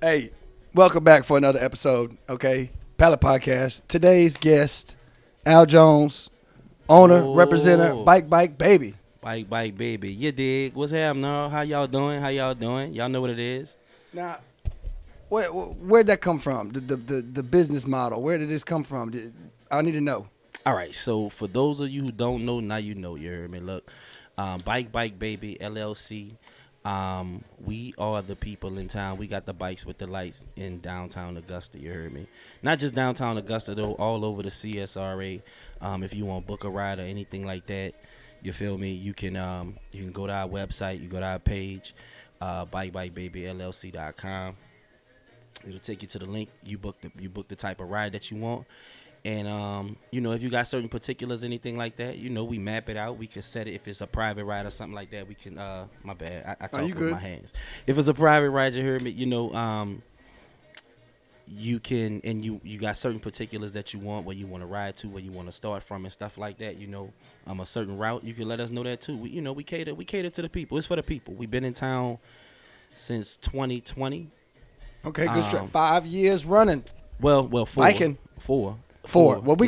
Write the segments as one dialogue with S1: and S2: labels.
S1: Hey, welcome back for another episode, okay? Pallet Podcast. Today's guest, Al Jones, owner, representative,
S2: Oh,
S1: Bikebikebaby.
S2: Bikebikebaby. You dig? What's happening? How y'all doing? How y'all doing? Y'all know what it is?
S1: Now, where'd that come from? The business model. Where did this come from? I need to know.
S2: All right. So for those of you who don't know, now you know. You heard me. Look, Bikebikebaby LLC. We are the people in town. We got the bikes with the lights in downtown Augusta. You heard me. Not just downtown Augusta though, all over the CSRA. If you want to book a ride or anything like that, you feel me? You can go to our website. You go to our page, bikebikebabyllc.com. It'll take you to the link. You book the type of ride that you want. And if you got certain particulars, anything like that, we map it out. We can set it if it's a private ride or something like that. We can my bad. I talk with
S1: good?
S2: my hands. If it's a private ride, you heard me, you can, and you got certain particulars that you want, where you want to ride to, where you want to start from and stuff like that, a certain route, you can let us know that too. We cater to the people. It's for the people. We've been in town since 2020.
S1: Okay, good stretch. 5 years running.
S2: Well, four.
S1: Biking.
S2: Four.
S1: Well, we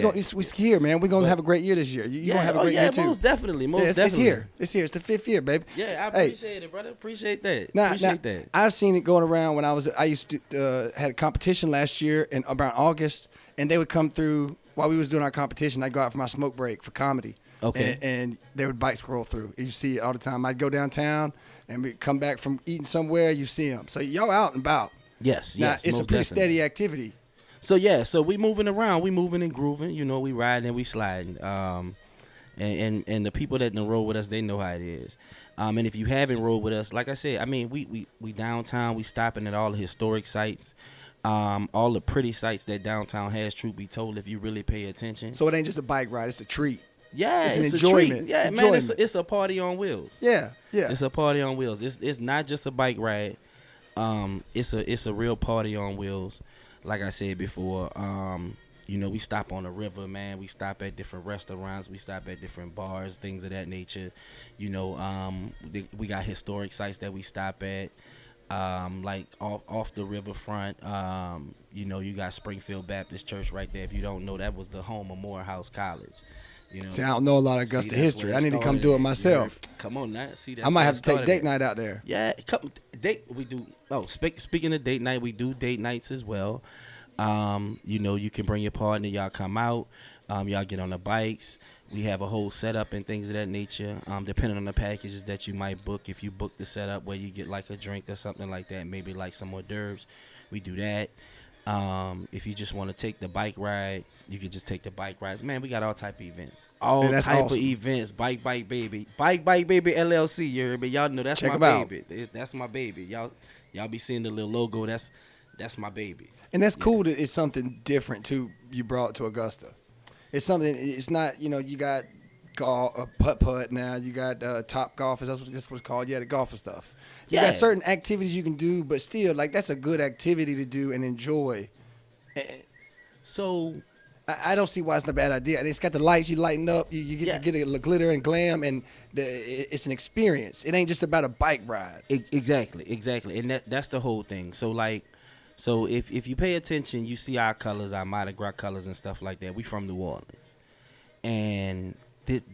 S1: here, man. We're gonna have a great year this year. You gonna have a great year too.
S2: Most definitely.
S1: It's here. It's here. It's the 5th year, baby.
S2: Yeah, I appreciate it, brother. Appreciate that.
S1: That. I've seen it going around when I used to had a competition last year in around August, and they would come through while we was doing our competition. I'd go out for my smoke break for comedy.
S2: Okay.
S1: And they would bike scroll through. You see it all the time. I'd go downtown and we come back from eating somewhere. You see them. So y'all out and about.
S2: Yes.
S1: Now,
S2: yes.
S1: it's a pretty steady activity.
S2: So we moving around, we moving and grooving, we riding and we sliding. And the people that done roll with us, they know how it is. And if you haven't rolled with us, like I said, I mean, we downtown, we stopping at all the historic sites, all the pretty sites that downtown has. Truth be told, if you really pay attention.
S1: So it ain't just a bike ride; it's a treat.
S2: Yeah,
S1: it's an
S2: enjoyment.
S1: Treat.
S2: Yeah,
S1: it's
S2: man,
S1: enjoyment.
S2: it's a party on wheels.
S1: Yeah.
S2: It's a party on wheels. It's not just a bike ride. It's a real party on wheels. Like I said before, we stop on the river, man. We stop at different restaurants. We stop at different bars, things of that nature. We got historic sites that we stop at, like off the riverfront. You got Springfield Baptist Church right there. If you don't know, that was the home of Morehouse College.
S1: See, I don't know a lot of Augusta history. I need to come do it myself.
S2: Come on now. See,
S1: I might have to take date night out there.
S2: Yeah, we do. Oh, speaking of date night, we do date nights as well. You can bring your partner. Y'all come out. Y'all get on the bikes. We have a whole setup and things of that nature. Depending on the packages that you might book. If you book the setup where you get like a drink or something like that, maybe like some hors d'oeuvres, we do that. If you just want to take the bike ride, you can just take the bike rides. Man, we got all type of events. Of events. Bikebikebaby. Bikebikebaby LLC. You heard me? Y'all know that's
S1: Check
S2: my baby. That's my baby. Y'all be seeing the little logo. That's my baby.
S1: And that's cool that it's something different too you brought to Augusta. It's something, it's not, you got golf, putt now, you got top golfers, that's what it's called. Yeah, the golfer stuff. You got certain activities you can do, but still, like, that's a good activity to do and enjoy.
S2: So
S1: I don't see why it's not a bad idea. And it's got the lights, you lighten up, you get to get a glitter and glam, and it's an experience. It ain't just about a bike ride.
S2: Exactly. And that's the whole thing. So if you pay attention, you see our colors, our Mardi Gras colors and stuff like that. We from New Orleans. And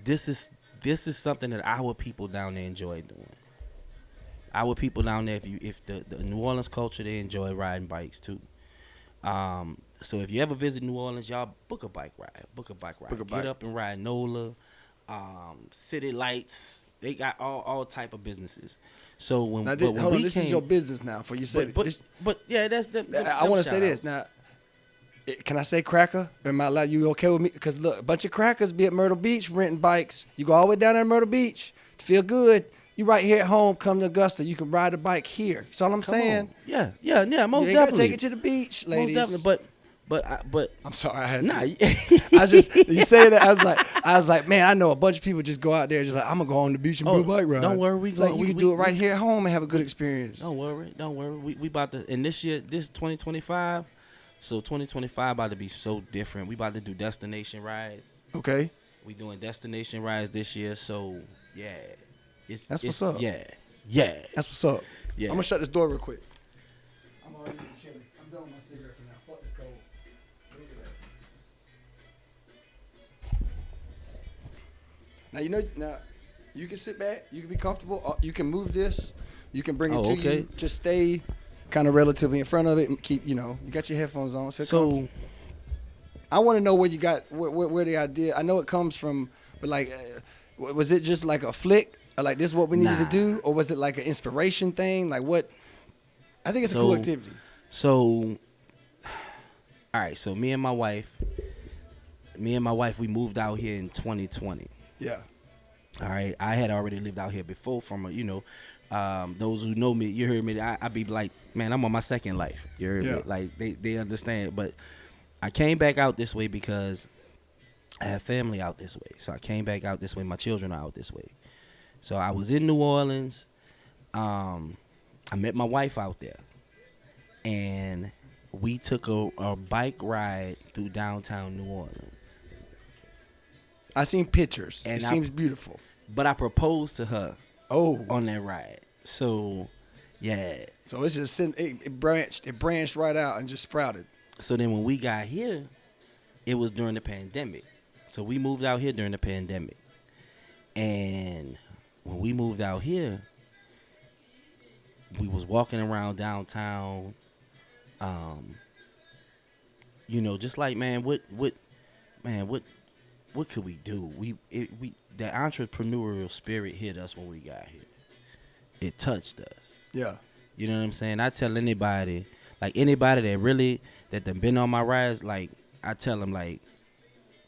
S2: this is something that our people down there enjoy doing. Our people down there, if the New Orleans culture, they enjoy riding bikes too. So if you ever visit New Orleans, y'all book a bike ride. Get up and ride NOLA, City Lights. They got all type of businesses. So this is your business now. For you said,
S1: but
S2: yeah, that's the.
S1: I want to say this now. Can I say cracker? Am I allowed? You okay with me? Because look, a bunch of crackers be at Myrtle Beach renting bikes. You go all the way down there to Myrtle Beach to feel good. You right here at home, come to Augusta. You can ride a bike here. That's all I'm saying.
S2: Yeah. Most definitely.
S1: Gotta take it to the beach, ladies.
S2: Most definitely, but
S1: I'm sorry, I had
S2: nah.
S1: to. I just you saying that I was like, man, I know a bunch of people just go out there just like I'm gonna go on the beach and do a bike ride.
S2: Don't worry,
S1: you can do it right here at home and have a good experience.
S2: Don't worry. We about to, and this year, this 2025. So 2025 about to be so different. We about to do destination rides.
S1: Okay.
S2: We doing destination rides this year. So yeah,
S1: that's what's up.
S2: Yeah.
S1: That's what's up.
S2: Yeah.
S1: I'm gonna shut this door real quick. I'm I'm done with my cigarette for now. Fuck the cold. Look at that. Now you can sit back. You can be comfortable. You can move this. You can bring it to you. Just stay kind of relatively in front of it and keep. You got your headphones on. So I want to know where you got where the idea. I know it comes from, but like, was it just like a flick? Or like this is what we needed to do, or was it like an inspiration thing? Like what? I think it's a cool activity.
S2: So, all right. So me and my wife, we moved out here in 2020.
S1: Yeah. All
S2: right. I had already lived out here before. Those who know me, you heard me. I be like, man, I'm on my second life. You heard me? Like they understand. But I came back out this way because I have family out this way. So I came back out this way. My children are out this way. So I was in New Orleans. I met my wife out there, and we took a bike ride through downtown New Orleans.
S1: I seen pictures. And it seems beautiful.
S2: But I proposed to her. On that ride. So, yeah.
S1: So it's just it branched right out and just sprouted.
S2: So then when we got here, it was during the pandemic. So we moved out here during the pandemic, and when we moved out here, we was walking around downtown, just like, man, what could we do? The entrepreneurial spirit hit us when we got here. It touched us.
S1: Yeah.
S2: You know what I'm saying? I tell anybody that done been on my rides, like, I tell them, like,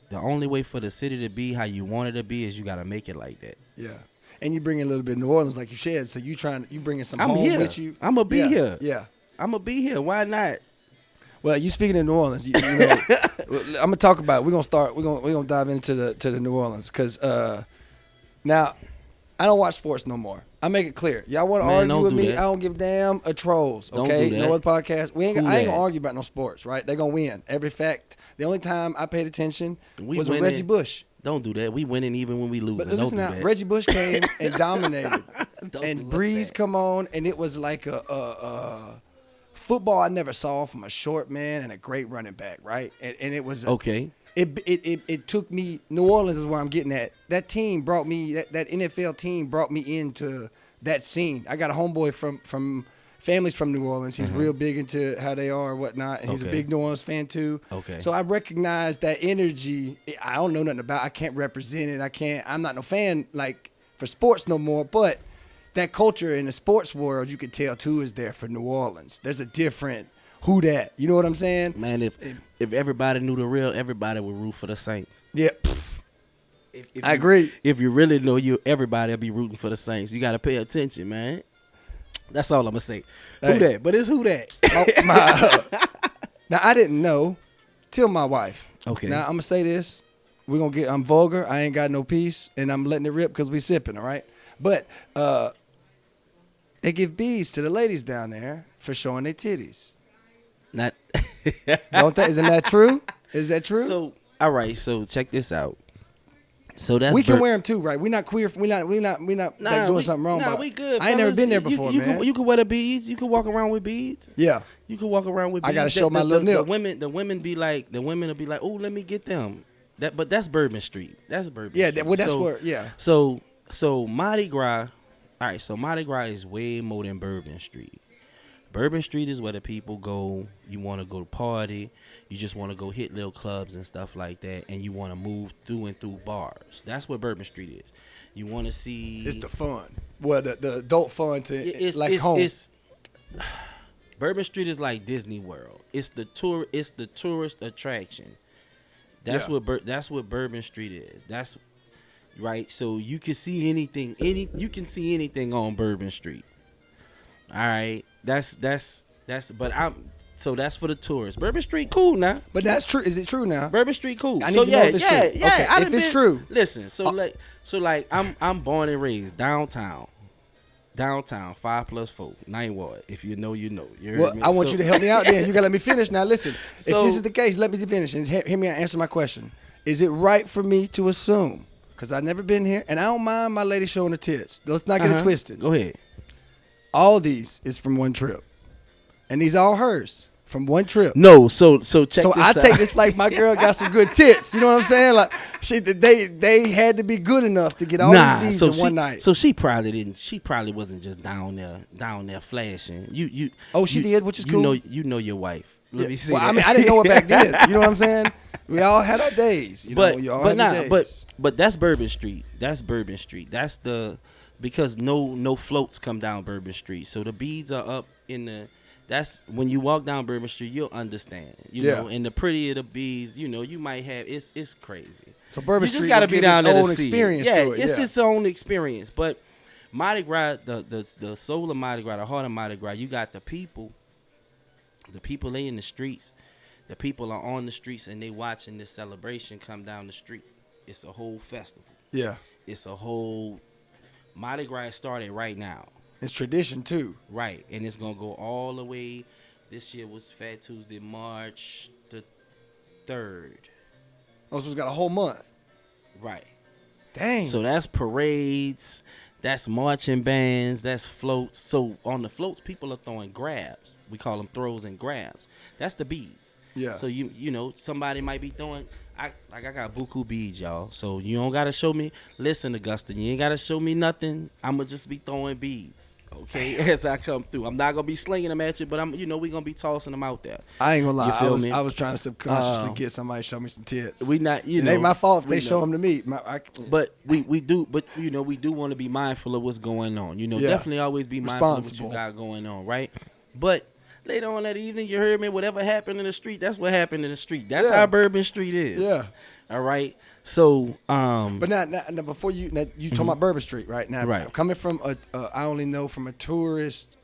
S2: the only way for the city to be how you want it to be is you got to make it like that.
S1: Yeah. And you bring in a little bit of New Orleans, like you said. So you bringing some home with you.
S2: I'm gonna be here.
S1: Yeah, I'm
S2: gonna be here. Why not?
S1: Well, you speaking of New Orleans, I'm gonna talk about it. We're gonna dive into the New Orleans because now I don't watch sports no more. I make it clear. Y'all want to argue with me? I don't give a damn. Trolls. Okay, no other podcast. I ain't gonna argue about no sports. Right? They gonna win every fact. The only time I paid attention was with Reggie Bush.
S2: Don't do that. We winning even when we losing.
S1: But listen now, Reggie Bush came and dominated, and Breeze come on, and it was like a football I never saw from a short man and a great running back, right? And it was
S2: okay.
S1: It took me. New Orleans is where I'm getting at. That team brought me. That NFL team brought me into that scene. I got a homeboy from family's from New Orleans. He's real big into how they are and whatnot, and he's a big New Orleans fan too.
S2: Okay.
S1: So I recognize that energy. I don't know nothing about. I can't represent it. I'm not no fan like for sports no more. But that culture in the sports world, you could tell too, is there for New Orleans. There's a different who that. You know what I'm saying?
S2: Man, if everybody knew the real, everybody would root for the Saints.
S1: Yeah. I agree.
S2: If you really know everybody will be rooting for the Saints. You got to pay attention, man. That's all I'm going to say. Hey. Who that? But it's who that.
S1: Now, I didn't know till my wife.
S2: Okay.
S1: Now, I'm going to say this. I'm vulgar. I ain't got no peace, and I'm letting it rip because we sipping, all right? But they give beads to the ladies down there for showing their titties.
S2: Not.
S1: Isn't that true? Is that true?
S2: So, all right. So, check this out. So that's
S1: we can wear them too, right? We're not queer. We're not like doing something wrong.
S2: Nah, we good.
S1: I ain't never been there before, man.
S2: You can wear the beads. You can walk around with beads.
S1: Yeah.
S2: You can walk around with beads.
S1: I gotta show my little nip.
S2: The women will be like, oh, let me get them. But that's Bourbon Street. That's Bourbon Street.
S1: Yeah, that's where. Yeah.
S2: So Mardi Gras. All right. So Mardi Gras is way more than Bourbon Street. Bourbon Street is where the people go. You want to go to party. You just want to go hit little clubs and stuff like that, and you want to move through bars. That's what Bourbon Street is. You want to see.
S1: It's the fun. Well, the adult fun home.
S2: Bourbon Street is like Disney World. It's the tourist attraction. That's what Bourbon Street is. That's right. So you can see anything. You can see anything on Bourbon Street. All right. So that's for the tourists. Bourbon Street cool now.
S1: But that's true. Is it true now?
S2: Bourbon Street cool.
S1: I need to know if it's true.
S2: Yeah.
S1: Okay. If it's true.
S2: Listen. I'm born and raised downtown. 5+4 9 Ward. If you know, you know.
S1: I want you to help me out. Then you gotta let me finish. Now listen. If this is the case, let me finish and hear me answer my question. Is it right for me to assume? Because I've never been here, and I don't mind my lady showing her tits. Let's not get it twisted.
S2: Go ahead.
S1: All these is from one trip. And these all hers from one trip.
S2: No, so check
S1: So
S2: this
S1: I
S2: out.
S1: take this like my girl got some good tits. You know what I'm saying? Like they had to be good enough to get all these beads in one night.
S2: So she probably didn't. She probably wasn't just down there flashing. You.
S1: Oh, she did, which is cool.
S2: You know your wife. Let me see.
S1: Well,
S2: that.
S1: I mean, I didn't know it back then. You know what I'm saying? We all had our days.
S2: But that's Bourbon Street. That's Bourbon Street. That's because no floats come down Bourbon Street. So the beads are up in the. That's when you walk down Bourbon Street, you'll understand. You know, and the prettier the bees, you know, you might have it's crazy.
S1: So Bourbon
S2: you
S1: Street
S2: just gotta be down there to see
S1: experience.
S2: Yeah,
S1: to it.
S2: It's its own experience. But Mardi Gras, the soul of Mardi Gras, the heart of Mardi Gras, you got the people. The people lay in the streets. The people are on the streets and they watching this celebration come down the street. It's a whole festival.
S1: Yeah.
S2: It's a whole Mardi Gras started right now.
S1: It's tradition too.
S2: Right. And it's gonna go all the way. This year was Fat Tuesday, March the 3rd.
S1: Oh, so it's got a whole month.
S2: Right.
S1: Dang.
S2: So that's parades, that's marching bands, that's floats. So on the floats, people are throwing grabs. We call them throws and grabs. That's the beads.
S1: Yeah.
S2: So you know somebody might be throwing. I got buku beads, y'all. So you don't gotta show me. Listen, Augusta, you ain't gotta show me nothing. I'ma just be throwing beads, okay, as I come through. I'm not gonna be slinging them at you, but we gonna be tossing them out there.
S1: I ain't gonna lie.
S2: You feel me?
S1: I was trying to subconsciously get somebody to show me some tits.
S2: We not,
S1: it ain't my fault if they show them to me.
S2: But we do want to be mindful of what's going on. Definitely always be mindful of what you got going on, right? But later on that evening, you heard me. Whatever happened in the street, that's what happened in the street. That's how Bourbon Street is.
S1: Yeah.
S2: All right. So,
S1: but now before you talking about Bourbon Street, right? Now,
S2: right.
S1: Coming from I only know from a tourist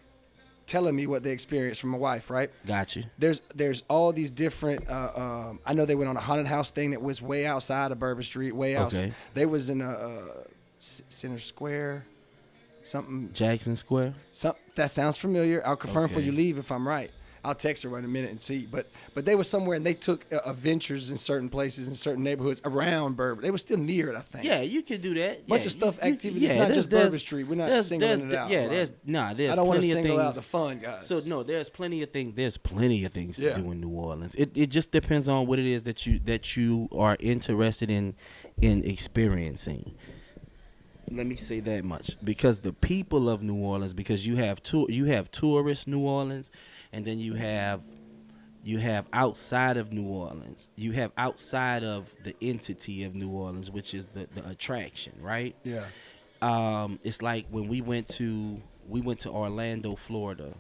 S1: telling me what they experienced from my wife, right?
S2: Got you.
S1: There's all these different. I know they went on a haunted house thing that was way outside of Bourbon Street, way outside.
S2: Okay.
S1: They was in a Center Square. Something
S2: Jackson Square.
S1: That sounds familiar. I'll confirm
S2: Okay.
S1: before you leave if I'm right. I'll text her in a minute and see. But they were somewhere and they took adventures in certain places in certain neighborhoods around Bourbon. They were still near it, I think.
S2: Yeah, you can do that.
S1: Bunch of stuff, activities, not just Bourbon Street. We're not singling it out.
S2: Yeah,
S1: right?
S2: there's
S1: I don't want to
S2: plenty of
S1: single
S2: things.
S1: out the fun, guys.
S2: So no, there's plenty of things. There's plenty of things to do in New Orleans. It just depends on what it is that you are interested in experiencing. Let me say that much, because the people of New Orleans, because you have tourist New Orleans, and then you have outside of New Orleans. You have outside of the entity of New Orleans, which is the attraction, right?
S1: Yeah.
S2: It's like when we went to Orlando, Florida.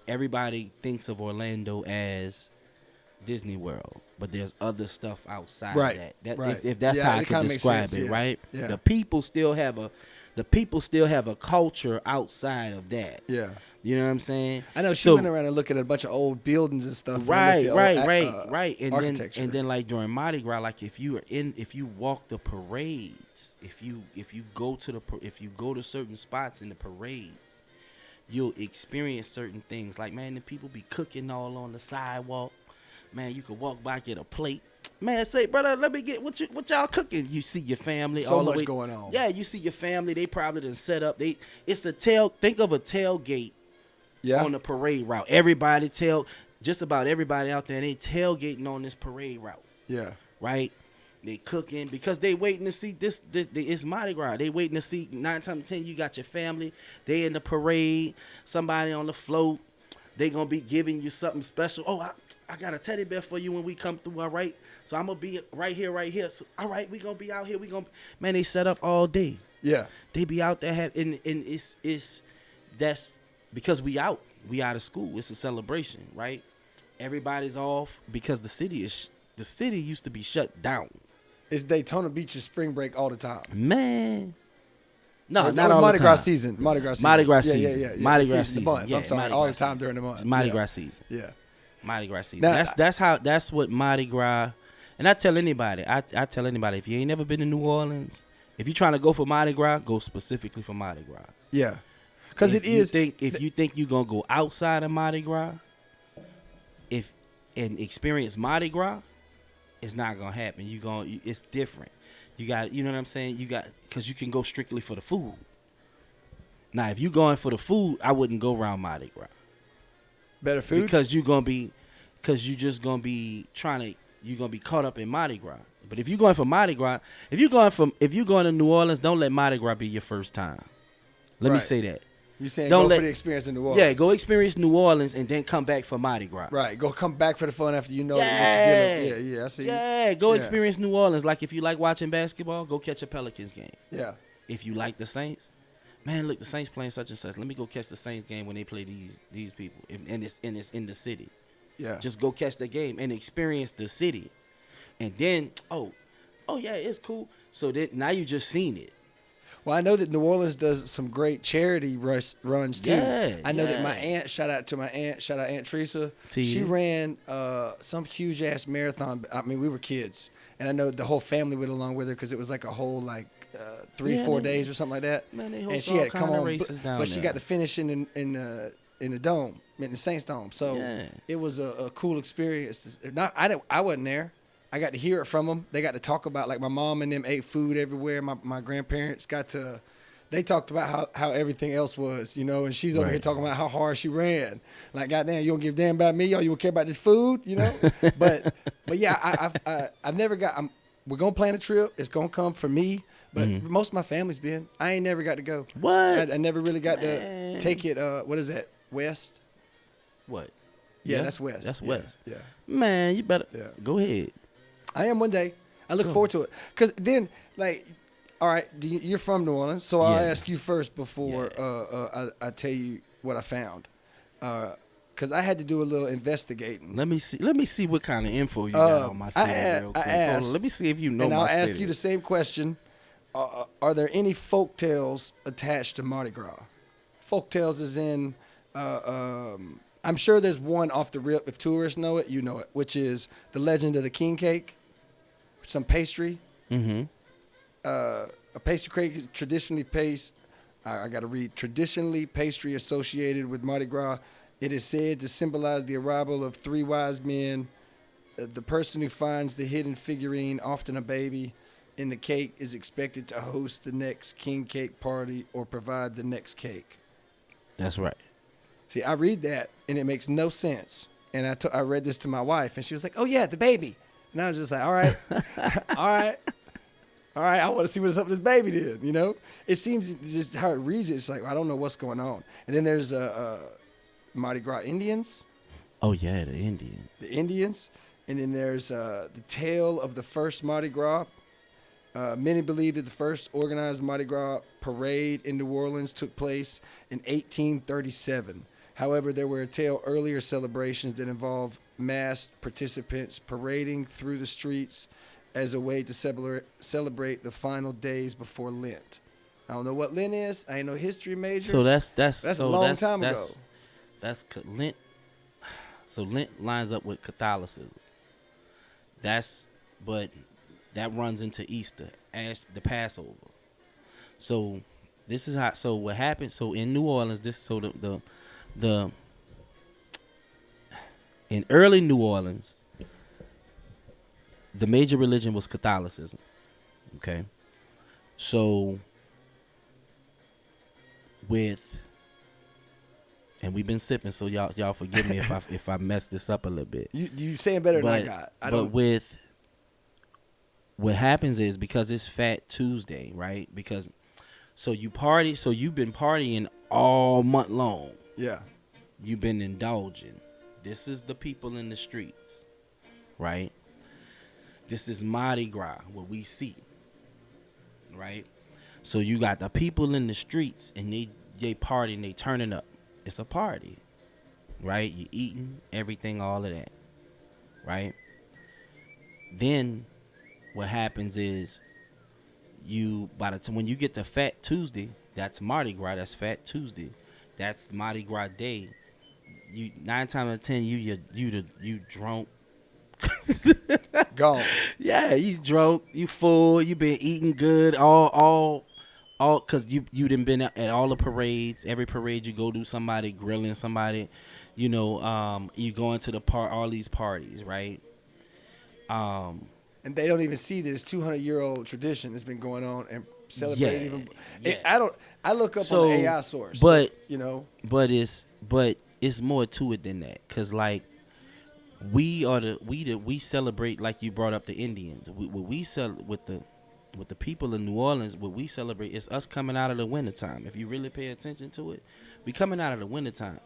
S2: Everybody thinks of Orlando as Disney World, but there's other stuff outside of that.
S1: Right.
S2: If that's how I can describe it, right?
S1: Yeah.
S2: The people still have a culture outside of that.
S1: Yeah.
S2: You know what I'm saying?
S1: I know she went around and looking at a bunch of old buildings and stuff.
S2: Right.
S1: And architecture.
S2: Then like during Mardi Gras, like if you walk the parades, if you go to certain spots in the parades, you'll experience certain things. Like, man, the people be cooking all on the sidewalk. Man, you can walk by, get a plate. Man, say, brother, let me get what y'all cooking. You see your family.
S1: So
S2: all
S1: much
S2: the way
S1: going on.
S2: Yeah, you see your family. They probably done set up. It's a think of a tailgate.
S1: Yeah.
S2: On the parade route. Just about everybody out there, they tailgating on this parade route.
S1: Yeah.
S2: Right? They cooking because they waiting to see this it's Mardi Gras. They waiting to see 9 times 10 you got your family. They in the parade. Somebody on the float. They gonna be giving you something special. Oh, I got a teddy bear for you when we come through. All right. So I'm gonna be right here. So, all right, we gonna be out here. Man, they set up all day.
S1: Yeah.
S2: They be out there and that's because we out of school. It's a celebration, right? Everybody's off because the city used to be shut down.
S1: It's Daytona Beach is spring break all the time.
S2: Man. No, not all
S1: Mardi
S2: the
S1: Gras
S2: time.
S1: season. Mardi Gras season.
S2: Mardi Gras season.
S1: Yeah.
S2: Mardi
S1: The
S2: Gras
S1: season,
S2: season.
S1: the month.
S2: Yeah,
S1: I'm sorry,
S2: Mardi
S1: all
S2: Gras
S1: the time
S2: season.
S1: during the month.
S2: Mardi Gras season.
S1: Yeah.
S2: Mardi Gras season.
S1: Now,
S2: That's what Mardi Gras. And I tell anybody, if you ain't never been to New Orleans, if you're trying to go for Mardi Gras, go specifically for Mardi Gras.
S1: Yeah. Because
S2: if you think you're gonna go outside of Mardi Gras, and experience Mardi Gras, it's not gonna happen. It's different. You got, you know what I'm saying? Because you can go strictly for the food. Now, if you going for the food, I wouldn't go around Mardi Gras.
S1: Better food?
S2: Because you just gonna be you're gonna be caught up in Mardi Gras. But if you're going for Mardi Gras, if you're going to New Orleans, don't let Mardi Gras be your first time. Let me
S1: Right.
S2: say that.
S1: You saying
S2: Don't
S1: go
S2: let-
S1: for the experience in New Orleans?
S2: Yeah, go experience New Orleans and then come back for Mardi Gras.
S1: Right, go come back for the fun after you know what
S2: Yeah.
S1: you're dealing. Yeah, I see.
S2: Yeah, go
S1: Yeah.
S2: experience New Orleans. Like if you like watching basketball, go catch a Pelicans game.
S1: Yeah.
S2: If you like the Saints, man, look, the Saints playing such and such. Let me go catch the Saints game when they play these people. And it's in the city.
S1: Yeah.
S2: Just go catch the game and experience the city. And then, oh yeah, it's cool. So that now you just seen it.
S1: Well, I know that New Orleans does some great charity runs too.
S2: Yeah,
S1: I know that
S2: yeah.
S1: my aunt, shout out Aunt Teresa.
S2: Tia.
S1: She ran some huge ass marathon. I mean, we were kids, and I know the whole family went along with her because it was like a whole 3-4 days or something like that.
S2: Man, they
S1: and
S2: host
S1: she
S2: all
S1: had to come
S2: kind of
S1: on,
S2: races down
S1: but she
S2: there.
S1: got to finish in the dome, in the Saints Dome. So
S2: Yeah.
S1: it was a cool experience. I wasn't there. I got to hear it from them. They got to talk about, like, my mom and them ate food everywhere. My grandparents got to, they talked about how everything else was, you know, and she's over here
S2: Right.
S1: talking about how hard she ran. Like, goddamn, you don't give a damn about me, y'all. You don't care about this food, you know? but yeah, I've never got, we're going to plan a trip. It's going to come for me. But most of my family's been. I ain't never got to go.
S2: What?
S1: I never really got
S2: Man.
S1: to take it, what is that, west?
S2: What?
S1: Yeah, that's west.
S2: That's
S1: Yeah,
S2: west.
S1: Yeah.
S2: Man, you better
S1: Yeah.
S2: go ahead.
S1: I am one day. I look
S2: Cool.
S1: forward to it. Because then, like, all right, you're from New Orleans, so I'll
S2: Yeah.
S1: ask you first before I tell you what I found. Because I had to do a little investigating.
S2: Let me see what kind of info you got on my city real quick. Hold
S1: asked,
S2: on, let me see if you know
S1: and
S2: my
S1: I'll
S2: city.
S1: ask you the same question. Are there any folk tales attached to Mardi Gras? Folk tales is in, I'm sure there's one off the rip. If tourists know it, you know it, which is the legend of the king cake, some pastry.
S2: Mm-hmm.
S1: A pastry cake is traditionally I got to read, traditionally pastry associated with Mardi Gras. It is said to symbolize the arrival of three wise men. The person who finds the hidden figurine, often a baby, in the cake is expected to host the next king cake party or provide the next cake.
S2: That's right.
S1: See, I read that, and it makes no sense. And I read this to my wife, and she was like, oh, yeah, the baby. And I was just like, all right, all right, I want to see what's up with this baby then, you know? It seems just how it reads it, it's like, I don't know what's going on. And then there's Mardi Gras Indians.
S2: Oh yeah, the Indians.
S1: The Indians. And then there's the tale of the first Mardi Gras. Many believe that the first organized Mardi Gras parade in New Orleans took place in 1837. However, there were earlier celebrations that involved masked participants parading through the streets as a way to celebrate the final days before Lent. I don't know what Lent is. I ain't no history major.
S2: So that's
S1: a long time ago.
S2: That's Lent. So Lent lines up with Catholicism. But that runs into Easter, the Passover. So this is how. So what happened? So in New Orleans, in early New Orleans, the major religion was Catholicism. Okay, so and we've been sipping, so y'all forgive me if I mess this up a little bit.
S1: You saying better than I got.
S2: What happens is, because it's Fat Tuesday, right? Because you've been partying all month long.
S1: Yeah.
S2: You've been indulging. This is the people in the streets, right? This is Mardi Gras, what we see, right? So you got the people in the streets, and they partying, they turning up. It's a party, right? You eating, everything, all of that, right? Then what happens is when you get to Fat Tuesday, that's Mardi Gras, that's Fat Tuesday, that's Mardi Gras Day. You 9 times out of 10, you drunk.
S1: Gone.
S2: Yeah, you drunk, you full, you been eating good, all, cause you done been at all the parades. Every parade you go to, somebody grilling somebody, you going to all these parties, right?
S1: And they don't even see that it's 200-year-old tradition that's been going on and celebrating.
S2: Yeah.
S1: I look up on the AI source,
S2: but
S1: you know.
S2: But it's more to it than that. Cause like we celebrate, like you brought up the Indians. What we sell with the people in New Orleans, what we celebrate is us coming out of the wintertime. If you really pay attention to it, we coming out of the wintertime,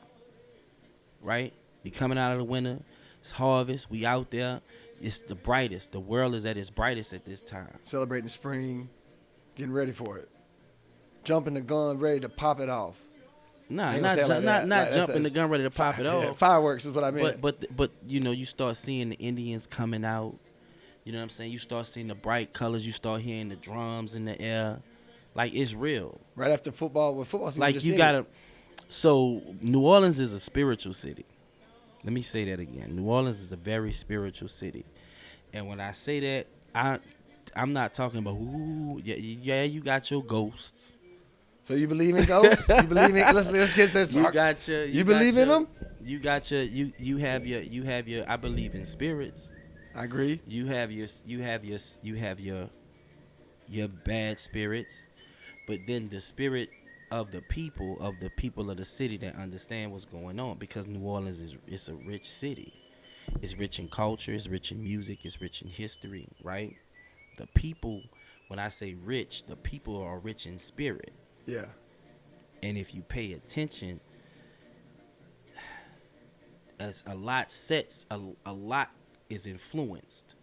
S2: right? We coming out of the winter. It's harvest. We out there. It's the brightest. The world is at its brightest at this time.
S1: Celebrating spring, getting ready for it. Jumping the gun, ready to pop it off.
S2: Nah, not jumping the gun, ready to pop it off.
S1: Yeah, fireworks is what I meant.
S2: But you know, you start seeing the Indians coming out. You know what I'm saying? You start seeing the bright colors. You start hearing the drums in the air. Like, it's real.
S1: Right after football, with football season,
S2: like you gotta. So New Orleans is a spiritual city. Let me say that again. New Orleans is a very spiritual city, and when I say that, I'm not talking about yeah, you got your ghosts.
S1: So you believe in ghosts? You believe in? Let's get this.
S2: You
S1: believe in them?
S2: You got your you have your. I believe in spirits.
S1: I agree.
S2: You have your bad spirits, but then the spirit of the people of the city that understand what's going on, because New Orleans it's a rich city. It's rich in culture, it's rich in music, it's rich in history, right? The people, when I say rich, the people are rich in spirit.
S1: Yeah.
S2: And if you pay attention, as a lot is influenced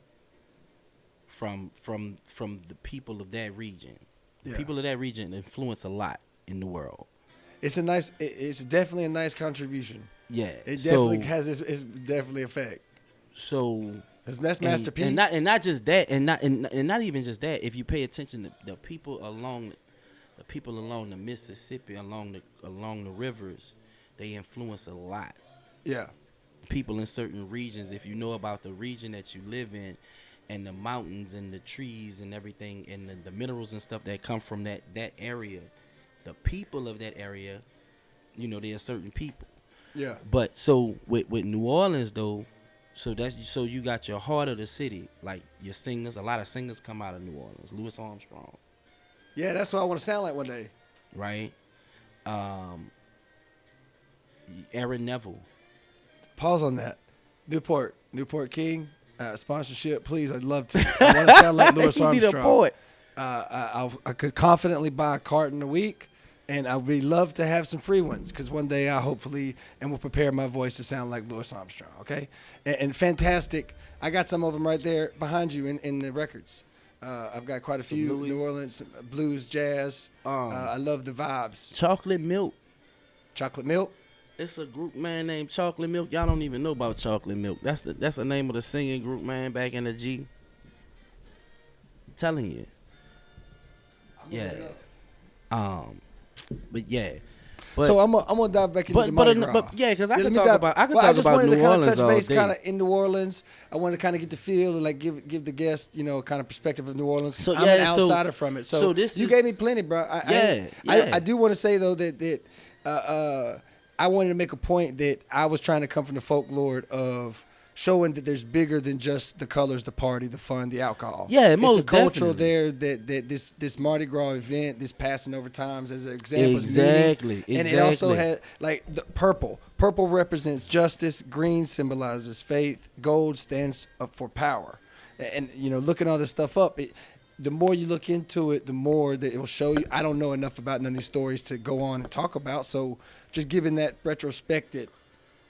S2: from the people of that region.
S1: Yeah.
S2: People of that region influence a lot in the world.
S1: It's definitely a nice contribution.
S2: Yeah,
S1: it definitely has it's definitely effect.
S2: So
S1: that's Master P.
S2: And not just that, and not even just that. If you pay attention to the people along the Mississippi, along the rivers, they influence a lot.
S1: Yeah.
S2: People in certain regions, if you know about the region that you live in, and the mountains and the trees and everything, and the minerals and stuff that come from that area, the people of that area, you know, there are certain people.
S1: Yeah.
S2: But so with New Orleans though, so you got your heart of the city, like your singers. A lot of singers come out of New Orleans. Louis Armstrong.
S1: Yeah, that's what I want to sound like one day.
S2: Right. Aaron Neville.
S1: Pause on that. Newport King sponsorship, please. I'd love to. I want to sound like Louis Armstrong.
S2: You need a poet.
S1: I could confidently buy a carton a week, and I would love to have some free ones, because one day I hopefully will prepare my voice to sound like Louis Armstrong. Okay, and fantastic. I got some of them right there behind you in the records. I've got quite a few.
S2: Louis.
S1: New Orleans blues, jazz. I love the vibes.
S2: Chocolate Milk.
S1: Chocolate Milk.
S2: It's a group, man, named Chocolate Milk. Y'all don't even know about Chocolate Milk. That's the name of the singing group, man, back in the G. I'm telling you. Yeah. But yeah. But,
S1: so I'm gonna dive back into the Mardi Gras.
S2: But yeah, because I can talk about
S1: I just wanted
S2: New
S1: to kind
S2: Orleans
S1: of touch base
S2: all
S1: kind
S2: day.
S1: of in New Orleans. I wanted to kind of get the feel and like give the guest, you know, kind of perspective of New Orleans.
S2: So,
S1: I'm an outsider from it. So
S2: this
S1: you gave me plenty, bro. I do want to say though that I wanted to make a point that I was trying to come from the folklore of showing that there's bigger than just the colors, the party, the fun, the alcohol.
S2: Yeah, most
S1: it's a cultural
S2: definitely.
S1: there that this Mardi Gras event, this passing over times as an example.
S2: Exactly.
S1: And it also had like the purple. Purple represents justice. Green symbolizes faith. Gold stands up for power. And you know, looking all this stuff up, the more you look into it, the more that it will show you. I don't know enough about none of these stories to go on and talk about. So just giving that retrospect,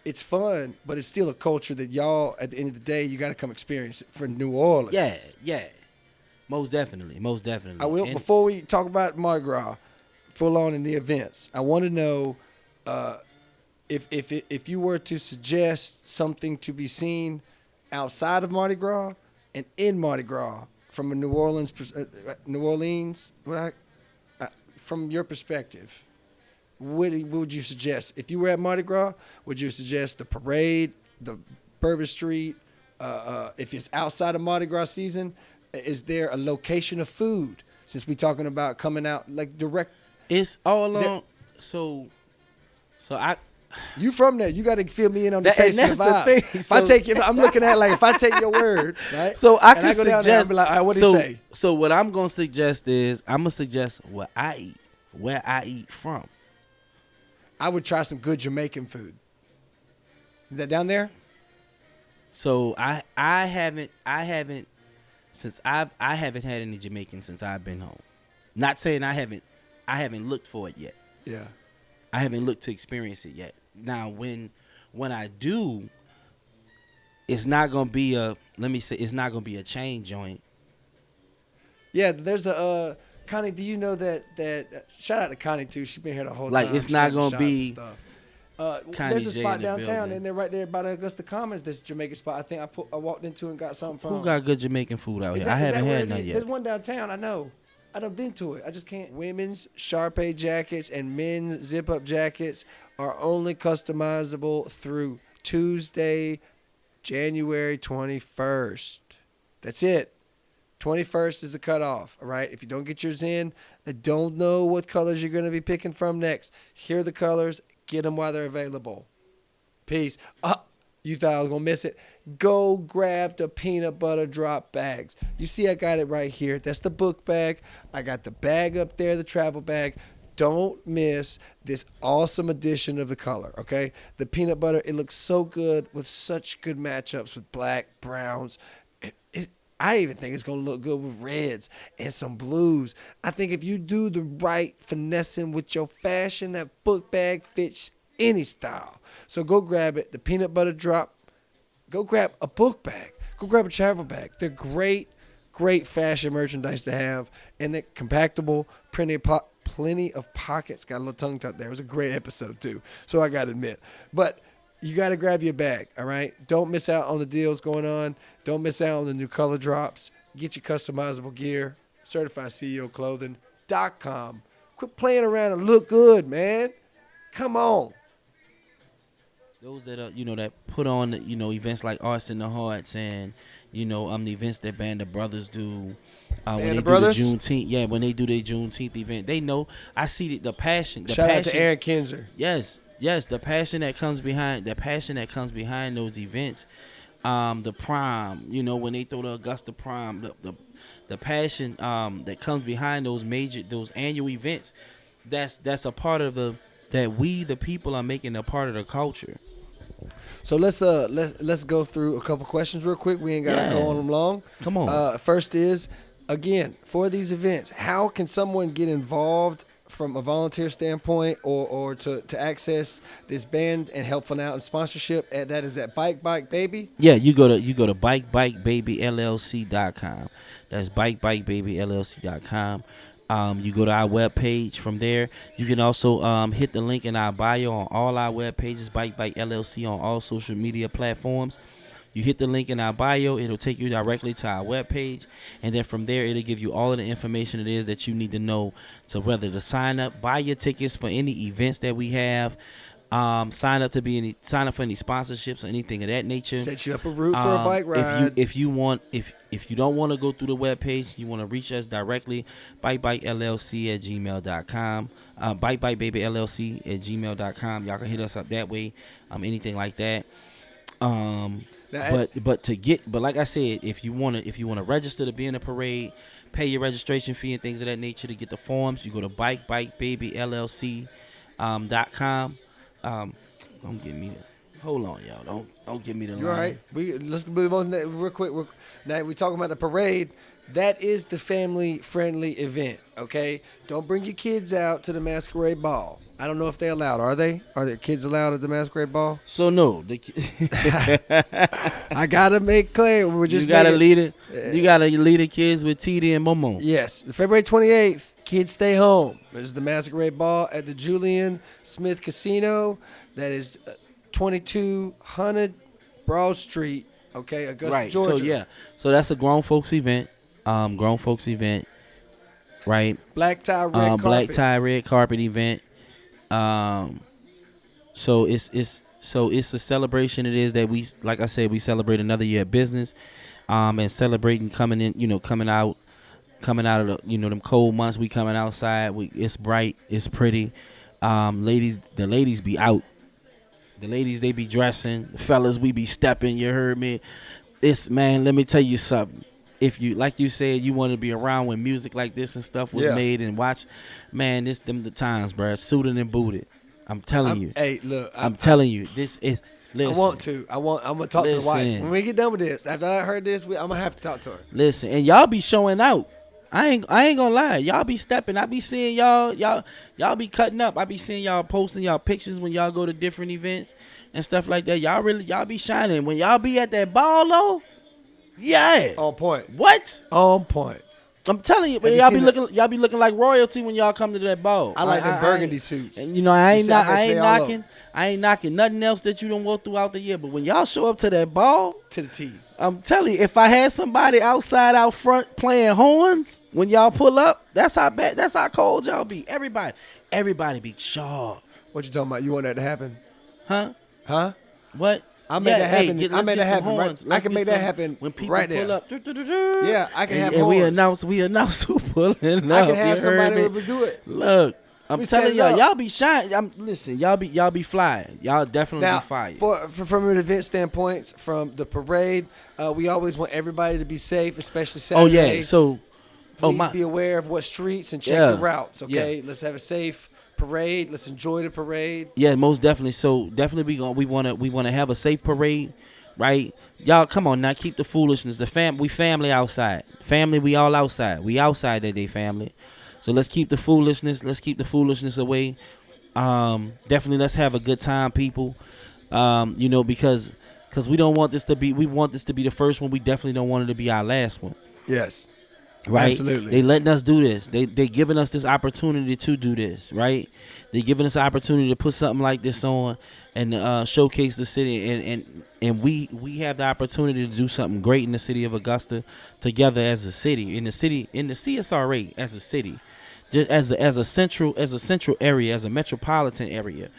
S1: it's fun, but it's still a culture that y'all, at the end of the day, you got to come experience it for New Orleans.
S2: Yeah. Most definitely.
S1: I will. Before we talk about Mardi Gras, full on in the events, I want to know if you were to suggest something to be seen outside of Mardi Gras and in Mardi Gras from a New Orleans, from your perspective. What would you suggest? If you were at Mardi Gras, would you suggest the parade, the Bourbon Street? If it's outside of Mardi Gras season, is there a location of food? Since we're talking about coming out like direct.
S2: It's all along. So I.
S1: You from there? You got to fill me in on the taste
S2: and
S1: of the
S2: that's
S1: vibe.
S2: the thing.
S1: If I take it, I'm looking at like if I take your word, right?
S2: So I can
S1: go down there and
S2: suggest.
S1: be like, all right, what do you say?
S2: So what I'm gonna suggest is I'm gonna suggest what I eat, where I eat from.
S1: I would try some good Jamaican food. Is that down there?
S2: So I haven't since I haven't had any Jamaican since I've been home. Not saying I haven't looked for it yet.
S1: Yeah.
S2: I haven't looked to experience it yet. Now when I do, it's not gonna be it's not gonna be a chain joint.
S1: Yeah, there's a Connie. Do you know that? Shout out to Connie too. She's been here the whole
S2: Like,
S1: time.
S2: it's not gonna be
S1: There's a
S2: J
S1: spot
S2: in the
S1: downtown,
S2: building.
S1: and they're right there by the Augusta Commons. This Jamaican spot. I think I walked into and got something from.
S2: Who got good Jamaican food out
S1: Is
S2: here?
S1: that-
S2: I
S1: is that
S2: haven't
S1: where
S2: had
S1: it
S2: none
S1: is?
S2: yet.
S1: There's one downtown. I know. I done been to it. I just can't. Women's Sharpay jackets and men's zip-up jackets are only customizable through Tuesday, January 21st. That's it. 21st is the cutoff, all right? If you don't get yours in, I don't know what colors you're going to be picking from next. Here are the colors. Get them while they're available. Peace. You thought I was going to miss it? Go grab the peanut butter drop bags. You see I got it right here. That's the book bag. I got the bag up there, the travel bag. Don't miss this awesome addition of the color, okay? The peanut butter, it looks so good with such good matchups with black, browns. I even think it's going to look good with reds and some blues. I think if you do the right finessing with your fashion, that book bag fits any style. So go grab it. The peanut butter drop. Go grab a book bag. Go grab a travel bag. They're great, great fashion merchandise to have. And they're compactable, plenty of pockets. Got a little tongue tucked there. It was a great episode, too. So I got to admit. But you got to grab your bag, all right? Don't miss out on the deals going on. Don't miss out on the new color drops. Get your customizable gear. CertifiedCEOClothing.com. Quit playing around and look good, man. Come on.
S2: Those that are, that put on, events like Arts in the Hearts and, the events that Band of Brothers do. When they do
S1: Brothers?
S2: the Juneteenth, when they do their Juneteenth event, they know. I see the passion.
S1: Shout out to Aaron Kinzer.
S2: Yes, the passion that comes behind those events. The prom, when they throw the Augusta prom, the passion that comes behind those annual events. That's a part of that we the people are making a part of the culture.
S1: So let's go through a couple questions real quick. We ain't gotta go on them long.
S2: Come on.
S1: First is, again, for these events, how can someone get involved from a volunteer standpoint or to access this band and helping out in sponsorship? That is at Bikebikebaby.
S2: Yeah, you go to bikebikebabyllc.com. That's bikebikebabyllc.com. You go to our webpage. From there, you can also hit the link in our bio on all our web pages, Bike LLC, on all social media platforms. You hit the link in our bio, it'll take you directly to our webpage, and then from there, it'll give you all of the information it is that you need to know to whether to sign up, buy your tickets for any events that we have, sign up for any sponsorships or anything of that nature.
S1: Set you up a route for a bike ride.
S2: If you don't want to go through the webpage, you want to reach us directly, bikebikeLLC@gmail.com, bikebikebabyllc@gmail.com. Y'all can hit us up that way, anything like that. But like I said, if you want to register to be in a parade, pay your registration fee and things of that nature to get the forms, you go to bikebikebabyllc.com. Don't give me hold on, y'all. Don't give me the line.
S1: You're all right. Let's move on real quick. Now we talking about the parade. That is the family-friendly event, okay? Don't bring your kids out to the masquerade ball. I don't know if they're allowed. Are they? Are there kids allowed at the masquerade ball?
S2: So no.
S1: I gotta make clear.
S2: You gotta lead the kids with TD and Momo.
S1: Yes, February 28th. Kids stay home. There's the masquerade ball at the Julian Smith Casino. That is 2200 Broad Street. Okay, Augusta,
S2: right.
S1: Georgia.
S2: So that's a grown folks event. Right.
S1: Black tie, red
S2: carpet event. So it's a celebration. It is that we, like I said, we celebrate another year of business, and celebrating coming out of the, them cold months. We coming outside. It's bright. It's pretty. The ladies be out. The ladies, they be dressing. The fellas, we be stepping. You heard me. Man, let me tell you something. If you, like you said, you want to be around when music like this and stuff was made and watch, man, them the times, bro. Suited and booted. I'm telling you.
S1: Hey, look.
S2: I'm telling you, this is. Listen,
S1: I want to. I'm gonna talk to the wife
S2: Listen.
S1: when we get done with this. After I heard this, I'm gonna have to talk to her.
S2: Listen, and y'all be showing out. I ain't gonna lie. Y'all be stepping. I be seeing y'all be cutting up. I be seeing y'all posting y'all pictures when y'all go to different events and stuff like that. Y'all be shining. When y'all be at that ball though, yeah.
S1: On point.
S2: What?
S1: On point.
S2: I'm telling you,
S1: Have you
S2: y'all be looking like royalty when y'all come to that ball.
S1: I like the burgundy suits.
S2: And you know, I ain't
S1: knocking.
S2: knocking nothing else that you don't go throughout the year. But when y'all show up to that ball,
S1: To the T's.
S2: I'm telling you, if I had somebody outside out front playing horns when y'all pull up, that's how cold y'all be. Everybody be sharp.
S1: What you talking about? You want that to happen?
S2: Huh? What?
S1: I made that happen.
S2: Let's
S1: I made
S2: get
S1: that
S2: some
S1: happen.
S2: horns.
S1: Right? I can make that happen
S2: when people
S1: right
S2: pull
S1: there.
S2: up.
S1: Yeah, I can have
S2: and
S1: horns.
S2: we announce who pulling up.
S1: I can have
S2: you heard
S1: somebody
S2: me?
S1: to do it.
S2: Look, I'm
S1: We set
S2: telling
S1: it
S2: y'all,
S1: up.
S2: y'all be shine. Listen, y'all be flying. Y'all definitely
S1: Now,
S2: be fire.
S1: from an event standpoint, from the parade, we always want everybody to be safe, especially
S2: Oh
S1: Saturday.
S2: yeah, so
S1: Please be aware of what streets and check the routes. Okay,
S2: Yeah.
S1: let's have a safe parade. Let's enjoy the parade.
S2: yeah, most definitely. So definitely we wanna have a safe parade, right? Y'all come on now, keep the foolishness. We family outside. Family, we all outside. We outside that day, family. So let's keep the foolishness. Let's keep the foolishness away. Definitely let's have a good time, people. You know, because we don't want this to be. We want this to be the first one. We definitely don't want it to be our last one.
S1: Yes.
S2: Right?
S1: Absolutely.
S2: They letting us do this. They giving us this opportunity to do this, right? They giving us the opportunity to put something like this on and showcase the city and we have the opportunity to do something great in the city of Augusta together as a city, in the CSRA as a city. Just as a central area, as a metropolitan area.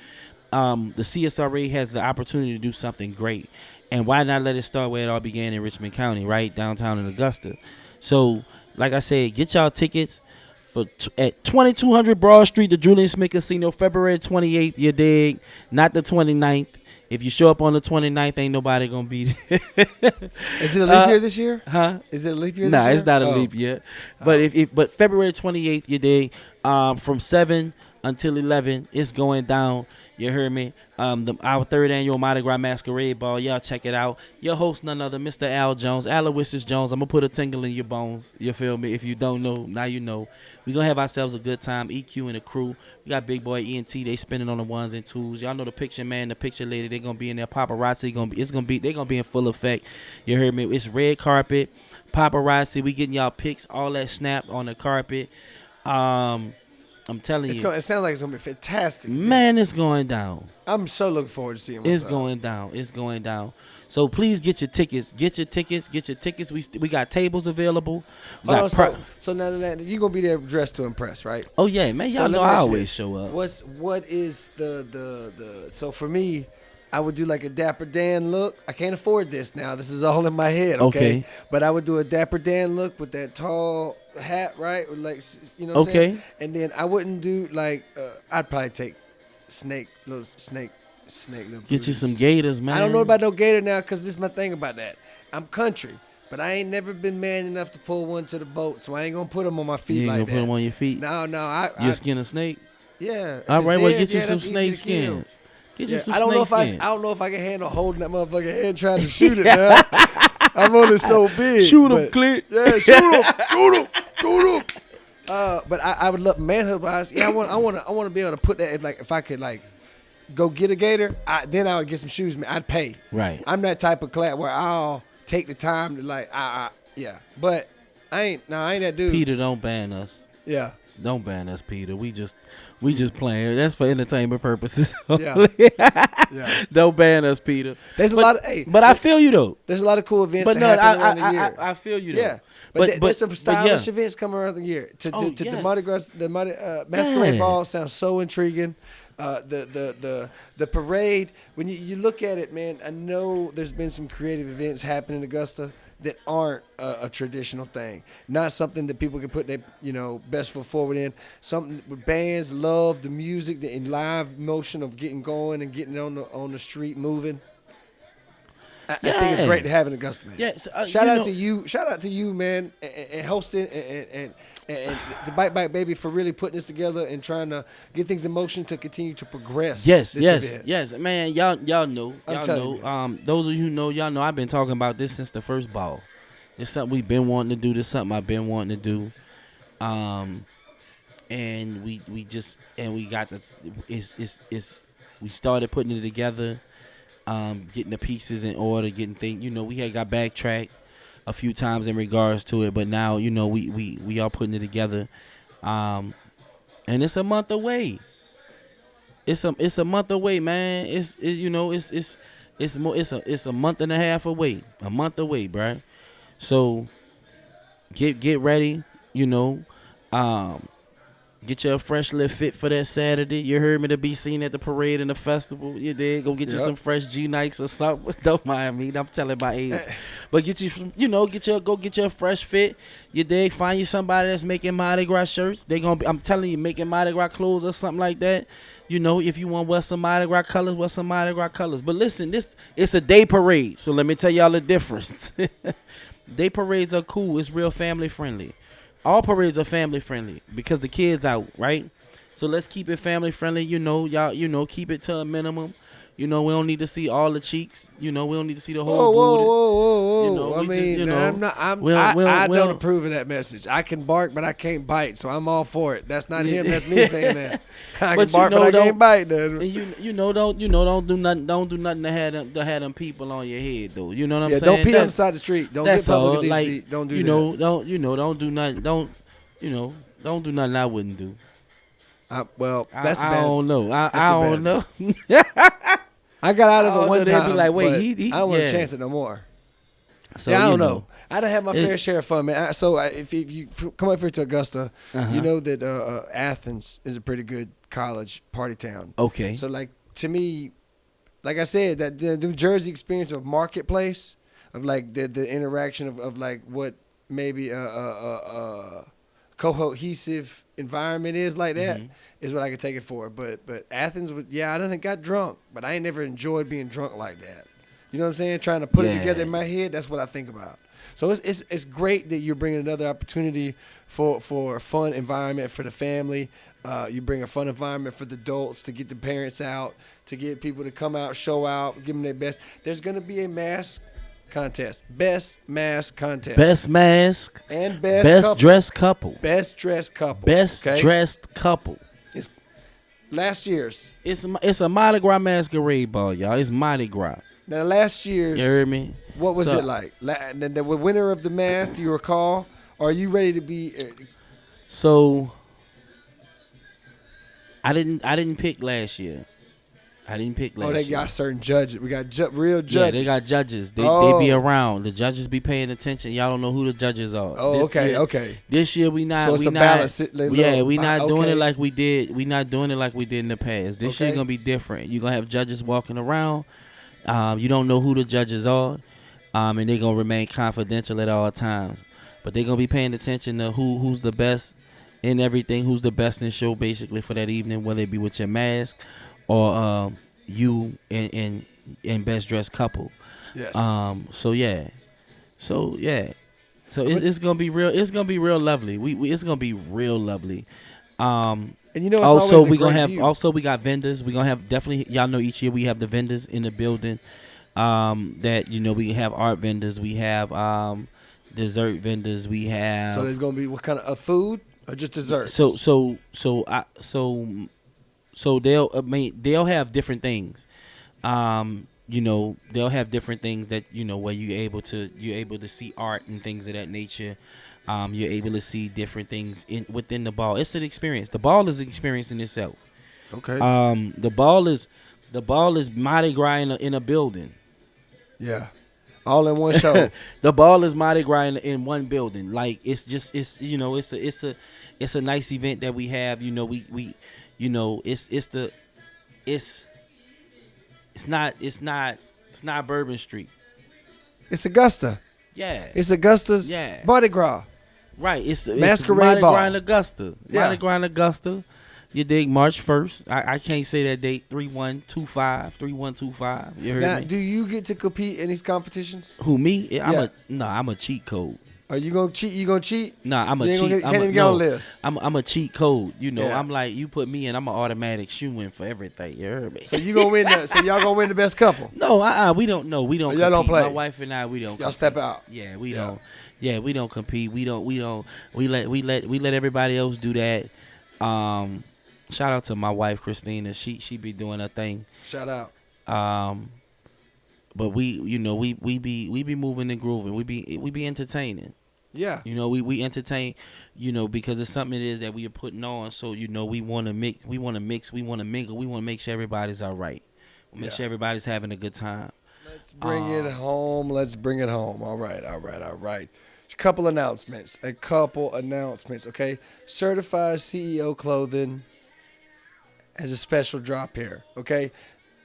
S2: The CSRA has the opportunity to do something great. And why not let it start where it all began in Richmond County, right? Downtown in Augusta. So, like I said, get y'all tickets at 2200 Broad Street, the Julian Smith Casino, February 28th, you dig? Not the 29th. If you show up on the 29th, ain't nobody going to be there.
S1: Is it a leap year this year?
S2: Huh?
S1: Is it a leap year this year?
S2: Nah, it's not a leap year. But but February 28th, you dig? From 7 until 11, it's going down. You heard me? Our third annual Mardi Gras Masquerade Ball. Y'all check it out. Your host, none other, Mr. Al Jones, Aloysius Jones. I'm going to put a tingle in your bones. You feel me? If you don't know, now you know. We're going to have ourselves a good time. EQ and the crew. We got Big Boy ENT. They spinning on the ones and twos. Y'all know the picture man, the picture lady. They going to be in there. Paparazzi. They're going to be in full effect. You heard me? It's red carpet. Paparazzi. We getting y'all pics. All that snap on the carpet. I'm telling you.
S1: It sounds like it's going to be fantastic.
S2: Man, it's going down.
S1: I'm so looking forward to seeing what's
S2: It's
S1: up.
S2: going down. It's going down. So please get your tickets. Get your tickets. We got tables available.
S1: So now that you're going to be there dressed to impress, right?
S2: Oh, yeah, man. Y'all know I always show up.
S1: What is the so for me, I would do like a Dapper Dan look. I can't afford this now. This is all in my head, okay? But I would do a Dapper Dan look with that tall hat, right? With like, you know what I'm saying? And then I wouldn't do like, I'd probably take little snake.
S2: Get you some gators, man.
S1: I don't know about no gator now because this is my thing about that. I'm country, but I ain't never been man enough to pull one to the boat, so I ain't going to put them on my feet
S2: you ain't
S1: like
S2: gonna
S1: that.
S2: put them on your feet?
S1: No.
S2: You skin a snake?
S1: Yeah.
S2: All right, well, get you some snake skins. Get you some snake skins.
S1: I don't know if I can handle holding that motherfucking head trying to shoot it, man. I'm only so big.
S2: Shoot him, Clint.
S1: Yeah, shoot him. But I would love manhood wise. Yeah, I want to be able to put that if I could like go get a gator, then I would get some shoes. Man, I'd pay.
S2: Right.
S1: I'm that type of class where I'll take the time to like yeah. But I ain't that dude.
S2: Peter, don't ban us.
S1: Yeah.
S2: Don't ban us, Peter. We just playing. That's for entertainment purposes.
S1: Yeah. Yeah.
S2: Don't ban us, Peter.
S1: There's a lot of
S2: but I feel you though.
S1: There's a lot of cool events
S2: But
S1: that happen around the year.
S2: I feel you though.
S1: Yeah. But there's some stylish events coming around the year. The Mardi Gras, the Masquerade Ball sounds so intriguing. The parade, when you look at it, man, I know there's been some creative events happening in Augusta that aren't a traditional thing. Not something that people can put their best foot forward in. Something with bands love the music, the live motion of getting going and getting on the street moving. I think it's great to have in Augusta, man.
S2: Yes,
S1: shout out to you, man, and hosting and to Bikebikebaby for really putting this together and trying to get things in motion to continue to progress.
S2: Yes,
S1: this
S2: yes,
S1: event.
S2: yes, man. Y'all know,
S1: I'm
S2: y'all
S1: telling
S2: know.
S1: you.
S2: Those of you who know, y'all know. I've been talking about this since the first ball. It's something we've been wanting to do. This is something I've been wanting to do. And we just and we got the it's we started putting it together, getting the pieces in order, getting things. You know, we had got backtracked a few times in regards to it, but now you know we are putting it together, and it's a month away. It's a month away, man. You know it's a month and a half away, bruh. So get ready, you know. Get you a fresh little fit for that Saturday. You heard me, to be seen at the parade and the festival. You did. Go get you some fresh G Nikes or something. Don't mind me. I'm telling my age. But get you some, you know, go get you a fresh fit. You dig. Find you somebody that's making Mardi Gras shirts. They gonna be, I'm telling you, making Mardi Gras clothes or something like that. You know, if you want to wear some Mardi Gras colors, wear some Mardi Gras colors. But listen, it's a day parade. So let me tell y'all the difference. Day parades are cool. It's real family friendly. All parades are family friendly because the kids out, right? So let's keep it family friendly. You know, y'all, you know, keep it to a minimum. You know, we don't need to see all the cheeks. You know, we don't need to see the whole booty.
S1: Whoa.
S2: You know,
S1: I mean,
S2: you know,
S1: I don't approve of that message. I can bark, but I can't bite, so I'm all for it. That's not him. That's me saying that. I can bark, but I can't bite. Then.
S2: And don't do nothing. Don't do nothing to have them people on your head, though. You know what I'm saying?
S1: Don't pee on the side of the street. Don't get public indecency. Don't do that.
S2: Don't do nothing. Don't do nothing I wouldn't do.
S1: That's
S2: I
S1: bad.
S2: don't know. I don't know.
S1: I got out of it one
S2: They'd
S1: time.
S2: be like, wait,
S1: I don't want to chance it no more.
S2: So,
S1: I don't know. I done had my fair share of fun, man. If you come up here to Augusta, you know that Athens is a pretty good college party town.
S2: Okay.
S1: So, like, to me, like I said, that the New Jersey experience of marketplace, of like the interaction of like what maybe a cohesive environment is like that, is what I could take it for. But Athens, I done got drunk, but I ain't never enjoyed being drunk like that. You know what I'm saying? Trying to put it together in my head, that's what I think about. So it's great that you're bringing another opportunity for a fun environment for the family. You bring a fun environment for the adults to get the parents out, to get people to come out, show out, give them their best. There's going to be a mask contest. Best mask contest.
S2: Best mask.
S1: And best
S2: dressed couple.
S1: Best dressed couple.
S2: Best dressed couple.
S1: It's last year's.
S2: It's a Mardi Gras masquerade ball, y'all. It's Mardi Gras.
S1: Now, last year's.
S2: You heard me?
S1: What was it like? The winner of the mask, do you recall? Or are you ready to be?
S2: So, I didn't pick last year. Oh,
S1: they got certain judges. We got real judges.
S2: Yeah, they got judges. They be around. The judges be paying attention. Y'all don't know who the judges are.
S1: Oh, okay.
S2: This year we not.
S1: So it's
S2: we
S1: a
S2: not.
S1: balance.
S2: We not doing it like we did. We not doing it like we did in the past. This year gonna be different. You're gonna have judges walking around. You don't know who the judges are, and they're gonna remain confidential at all times. But they're gonna be paying attention to who's the best in everything. Who's the best in show, basically, for that evening, whether it be with your mask or you and best dressed couple.
S1: Yes.
S2: So it's gonna be real. It's gonna be real lovely. It's gonna be real lovely.
S1: And you know, it's
S2: also
S1: always
S2: we gonna have.
S1: view.
S2: Also, we got vendors. We gonna have definitely. Y'all know each year we have the vendors in the building. That we have art vendors. We have dessert vendors. We have.
S1: So there's gonna be what kind of food or just desserts?
S2: So they'll have different things. They'll have different things that where you're able to see art and things of that nature. You're able to see different things within the ball. It's an experience. The ball is an experience in itself.
S1: Okay.
S2: The ball is Mardi Gras in a building.
S1: Yeah. All in one show.
S2: The ball is Mardi Gras in one building. Like it's a nice event that we have. It's not Bourbon Street.
S1: It's Augusta.
S2: Yeah.
S1: It's Augusta's Mardi Gras.
S2: Right. It's
S1: Masquerade
S2: Mardi
S1: Ball.
S2: Gras in Augusta.
S1: Yeah.
S2: Mardi Gras in Augusta. You dig? March 1st. I can't say that date. 3125. You heard
S1: Now,
S2: me?
S1: do you get to compete in these competitions?
S2: Who, me? I'm a cheat code.
S1: Are you gonna cheat? You gonna cheat?
S2: Nah, I'm a
S1: You ain't
S2: cheat.
S1: gonna can't even get on the list.
S2: I'm a cheat code. You know,
S1: Yeah.
S2: I'm like, you put me in, I'm an automatic shoe in for everything. You heard me?
S1: So you gonna win? So y'all gonna win the best couple?
S2: No, we don't know. We don't.
S1: Y'all don't
S2: compete.
S1: play.
S2: My wife and I, we don't.
S1: Y'all
S2: compete.
S1: step out.
S2: Yeah, we
S1: Yeah.
S2: don't. Yeah, we don't compete. We let everybody else do that. Shout out to my wife Christina. She be doing her thing.
S1: Shout out.
S2: But we be moving and grooving. We be entertaining.
S1: Yeah.
S2: You know, we entertain, you know, because it's something it is that we are putting on. So, you know, we want to mix, we want to mingle. We want to make sure everybody's all right. Make sure everybody's having a good time.
S1: Let's bring it home. Let's bring it home. All right. A couple announcements. Okay. Certified CEO Clothing has a special drop here. Okay.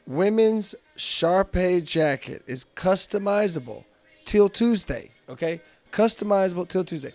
S1: Women's Sharpay jacket is customizable till Tuesday. Okay. Customizable till Tuesday.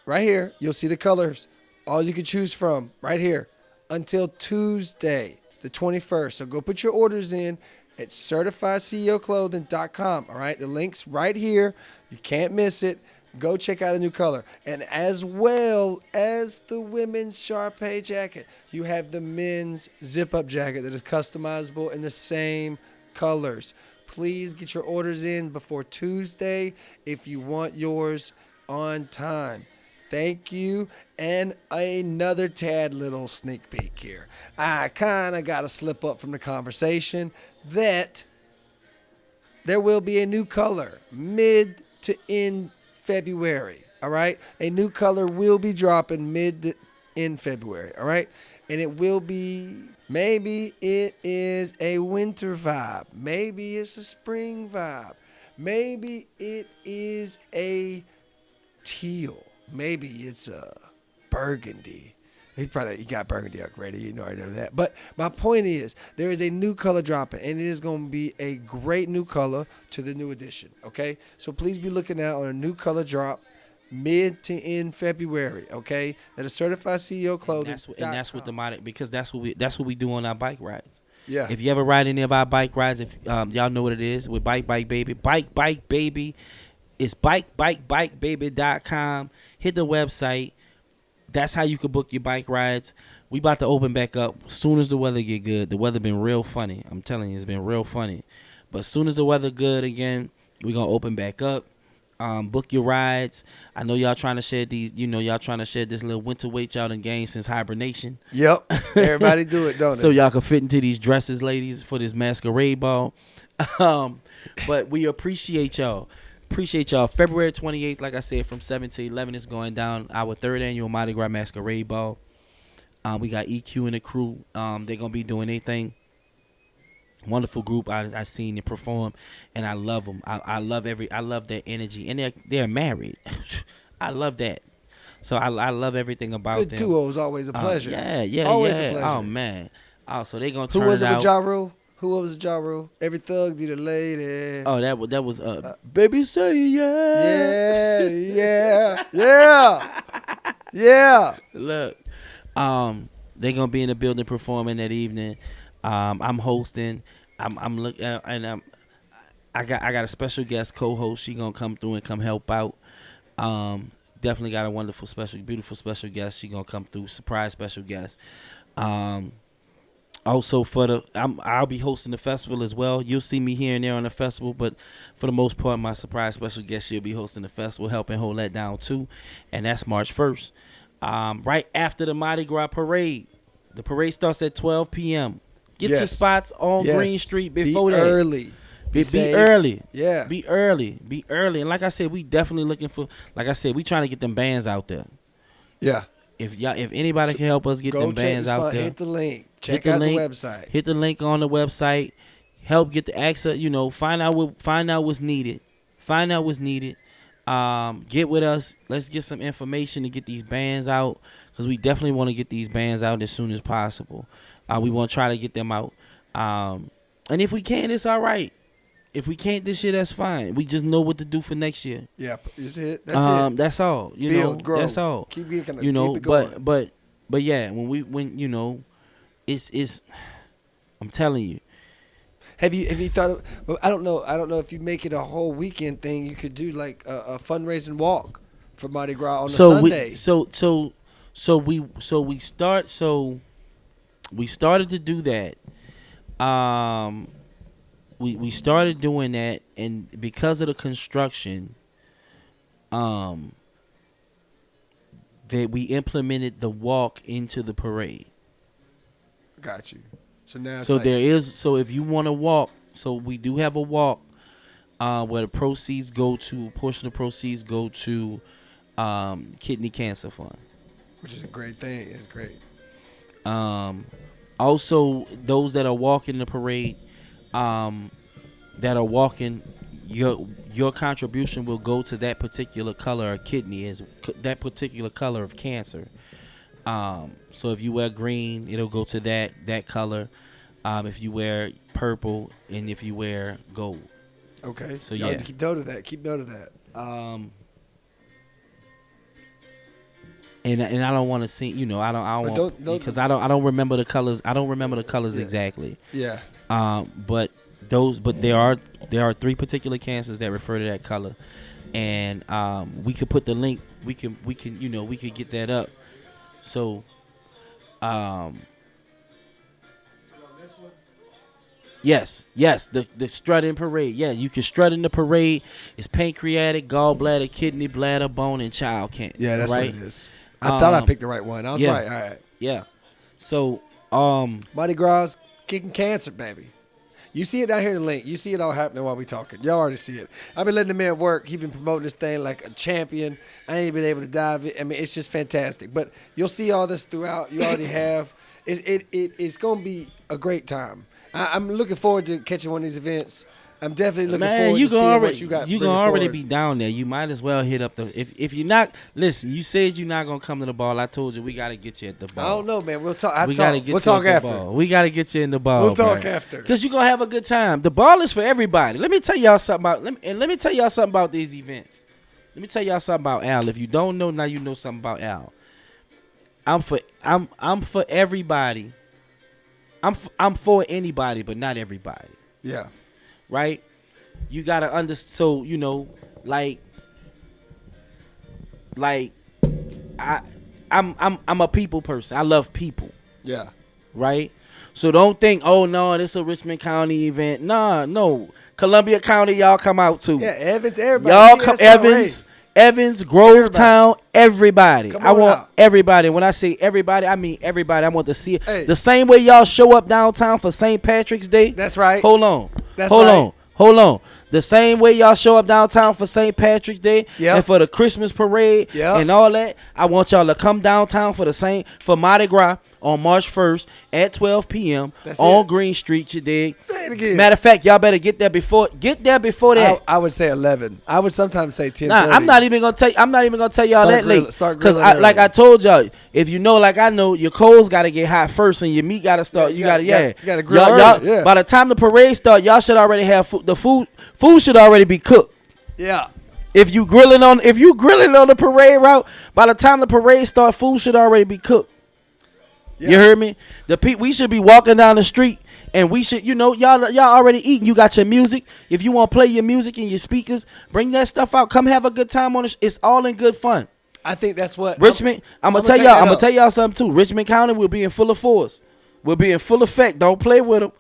S1: Right here, you'll see the colors. All you can choose from right here until Tuesday, the 21st. So go put your orders in at certifiedceoclothing.com. All right, the link's right here. You can't miss it. Go check out a new color. And as well as the women's Sharpay jacket, you have the men's zip-up jacket that is customizable in the same colors. Please get your orders in before Tuesday if you want yours on time. Thank you. And another tad little sneak peek here. I kind of got to slip up from the conversation that there will be a new color mid to end February. All right? A new color will be dropping mid to end February. All right? And it will be... Maybe it is a winter vibe. Maybe it's a spring vibe. Maybe it is a teal. Maybe it's a burgundy. You got burgundy already. You already know that. But my point is, there is a new color dropping, and it is going to be a great new color to the new edition. Okay? So please be looking out on a new color drop. Mid to end February, okay? That is Certified CEO Clothing.
S2: And that's what the Mardi, because that's what we do on our bike rides.
S1: Yeah.
S2: If you ever ride any of our bike rides, if y'all know what it is with Bikebikebaby, Bikebikebaby, it's bikebikebaby.com. Hit the website. That's how you can book your bike rides. We about to open back up as soon as the weather get good. The weather been real funny. I'm telling you, it's been real funny. But as soon as the weather good again, we gonna open back up. Book your rides. I know y'all trying to shed these. You know y'all trying to shed this little winter weight y'all done gained since hibernation.
S1: Yep. Everybody do it, don't they?
S2: So y'all can fit into these dresses, ladies, for this masquerade ball. But we appreciate y'all. February 28th, like I said, from 7 to 11 is going down. Our third annual Mardi Gras masquerade ball. We got EQ and the crew. They're gonna be doing their thing. Wonderful group. I seen it perform, and I love them. I love their energy, and they're married. I love that. So I love everything about them.
S1: Good duo is always a pleasure.
S2: Always a pleasure. Oh man. Oh, so they gonna turn
S1: Who was it
S2: out.
S1: with Ja Rule? Who was Ja Rule? Every thug need a lady.
S2: Oh, that was baby say yeah.
S1: Yeah.
S2: Look, they gonna be in the building performing that evening. I'm hosting. I'm looking, and I got a special guest co-host. She gonna come through and come help out. Definitely got a wonderful, beautiful special guest. She gonna come through. Surprise special guest. Also I'll be hosting the festival as well. You'll see me here and there on the festival, but for the most part, my surprise special guest, she'll be hosting the festival, helping hold that down too. And that's March 1st, right after the Mardi Gras parade. The parade starts at 12 p.m. Get your spots on Green Street before that.
S1: Early.
S2: Be early.
S1: Yeah.
S2: Be early. And like I said, we definitely looking for, like I said, we trying to get them bands out there.
S1: Yeah.
S2: If anybody can help us get them bands out there.
S1: Hit the link. Check out the website.
S2: Hit the link on the website. Help get the access, find out what's needed. Get with us. Let's get some information to get these bands out, because we definitely want to get these bands out as soon as possible. We want to try to get them out. And if we can, it's all right. If we can't this year, that's fine. We just know what to do for next year.
S1: Yeah, that's it. That's it.
S2: That's all.
S1: Build, grow.
S2: That's all.
S1: Keep it going.
S2: But yeah, when it's I'm telling you.
S1: Have you thought of? Well, I don't know. I don't know if you make it a whole weekend thing. You could do like a fundraising walk for Mardi Gras on a Sunday.
S2: We started to do that. We started doing that, and because of the construction, that we implemented the walk into the parade.
S1: Got you. So now,
S2: So there is. So if you want to walk, so we do have a walk, where the proceeds go to, a portion of the proceeds go to, kidney cancer fund.
S1: which is a great thing. It's great.
S2: Also, those that are walking the parade, that are walking, your contribution will go to that particular color of kidney, is that particular color of cancer. So if you wear green, it'll go to that color. If you wear purple, and if you wear gold.
S1: Okay.
S2: So
S1: Y'all
S2: yeah.
S1: keep note of that. Keep note of that.
S2: And I don't want to see, I
S1: But
S2: don't
S1: don't-
S2: because I don't remember the colors. I don't remember the colors
S1: Yeah.
S2: exactly.
S1: Yeah.
S2: But there are 3 particular cancers that refer to that color, and we could put the link. We can we could get that up. So, yes, the strutting parade. Yeah, you can strut in the parade. It's pancreatic, gallbladder, kidney, bladder, bone, and child cancer.
S1: Yeah, that's
S2: right?
S1: what it is. I thought I picked the right one. I was
S2: yeah.
S1: right. All right.
S2: Yeah. So,
S1: Mardi Gras kicking cancer, baby. You see it down here in the link. You see it all happening while we talking. Y'all already see it. I've been letting the man work. He's been promoting this thing like a champion. I ain't been able to dive in. I mean, it's just fantastic. But you'll see all this throughout. You already have. It's going to be a great time. I'm looking forward to catching one of these events. I'm definitely looking forward to seeing what you got.
S2: You gonna already be down there. You might as well hit up the. If you're not, listen. You said you're not gonna come to the ball. I told you we gotta get you at the ball.
S1: I don't know, man. We'll talk.
S2: We'll
S1: talk after.
S2: We gotta get you in the ball.
S1: We'll talk after.
S2: Because you're gonna have a good time. The ball is for everybody. Let me tell y'all something about. Let me tell y'all something about these events. Let me tell y'all something about Al. If you don't know, now you know something about Al. I'm for everybody. I'm for anybody, but not everybody.
S1: Yeah.
S2: Right? You gotta so like I'm a people person. I love people.
S1: Yeah.
S2: Right? So don't think, oh no, this is a Richmond County event. No. Columbia County, y'all come out too.
S1: Yeah, Evans, everybody.
S2: Y'all come Evans, Grovetown, everybody. I want
S1: out.
S2: everybody. When I say everybody, I mean everybody. I want to see it.
S1: Hey.
S2: The same way y'all show up downtown for St. Patrick's Day.
S1: That's right.
S2: Hold on.
S1: That's
S2: Hold
S1: right.
S2: on. Hold on. The same way y'all show up downtown for St. Patrick's Day
S1: Yep.
S2: and for the Christmas parade
S1: Yep.
S2: and all that, I want y'all to come downtown for Mardi Gras on March 1st at 12 p.m.
S1: That's
S2: on
S1: it.
S2: Green Street. You dig?
S1: Say it again.
S2: Matter of fact, y'all better get there before that.
S1: I would say 11. I would sometimes say 10.
S2: Nah, I'm not even gonna tell y'all that late.
S1: Start
S2: Because
S1: grilling
S2: like
S1: early.
S2: I told y'all, if you know, like I know, your coals gotta get hot first, and your meat gotta start.
S1: Yeah,
S2: you gotta
S1: grill
S2: y'all,
S1: early, yeah.
S2: By the time the parade start, y'all should already have food. The food should already be cooked.
S1: Yeah.
S2: If you grilling on the parade route, by the time the parade start, food should already be cooked.
S1: Yeah.
S2: You heard me? We should be walking down the street, and we should, y'all already eating. You got your music. If you want to play your music and your speakers, bring that stuff out. Come have a good time on it. It's all in good fun.
S1: I think that's what
S2: Richmond, I'm gonna tell y'all something too. Richmond County will be in full of force. We'll be in full effect. Don't play with them.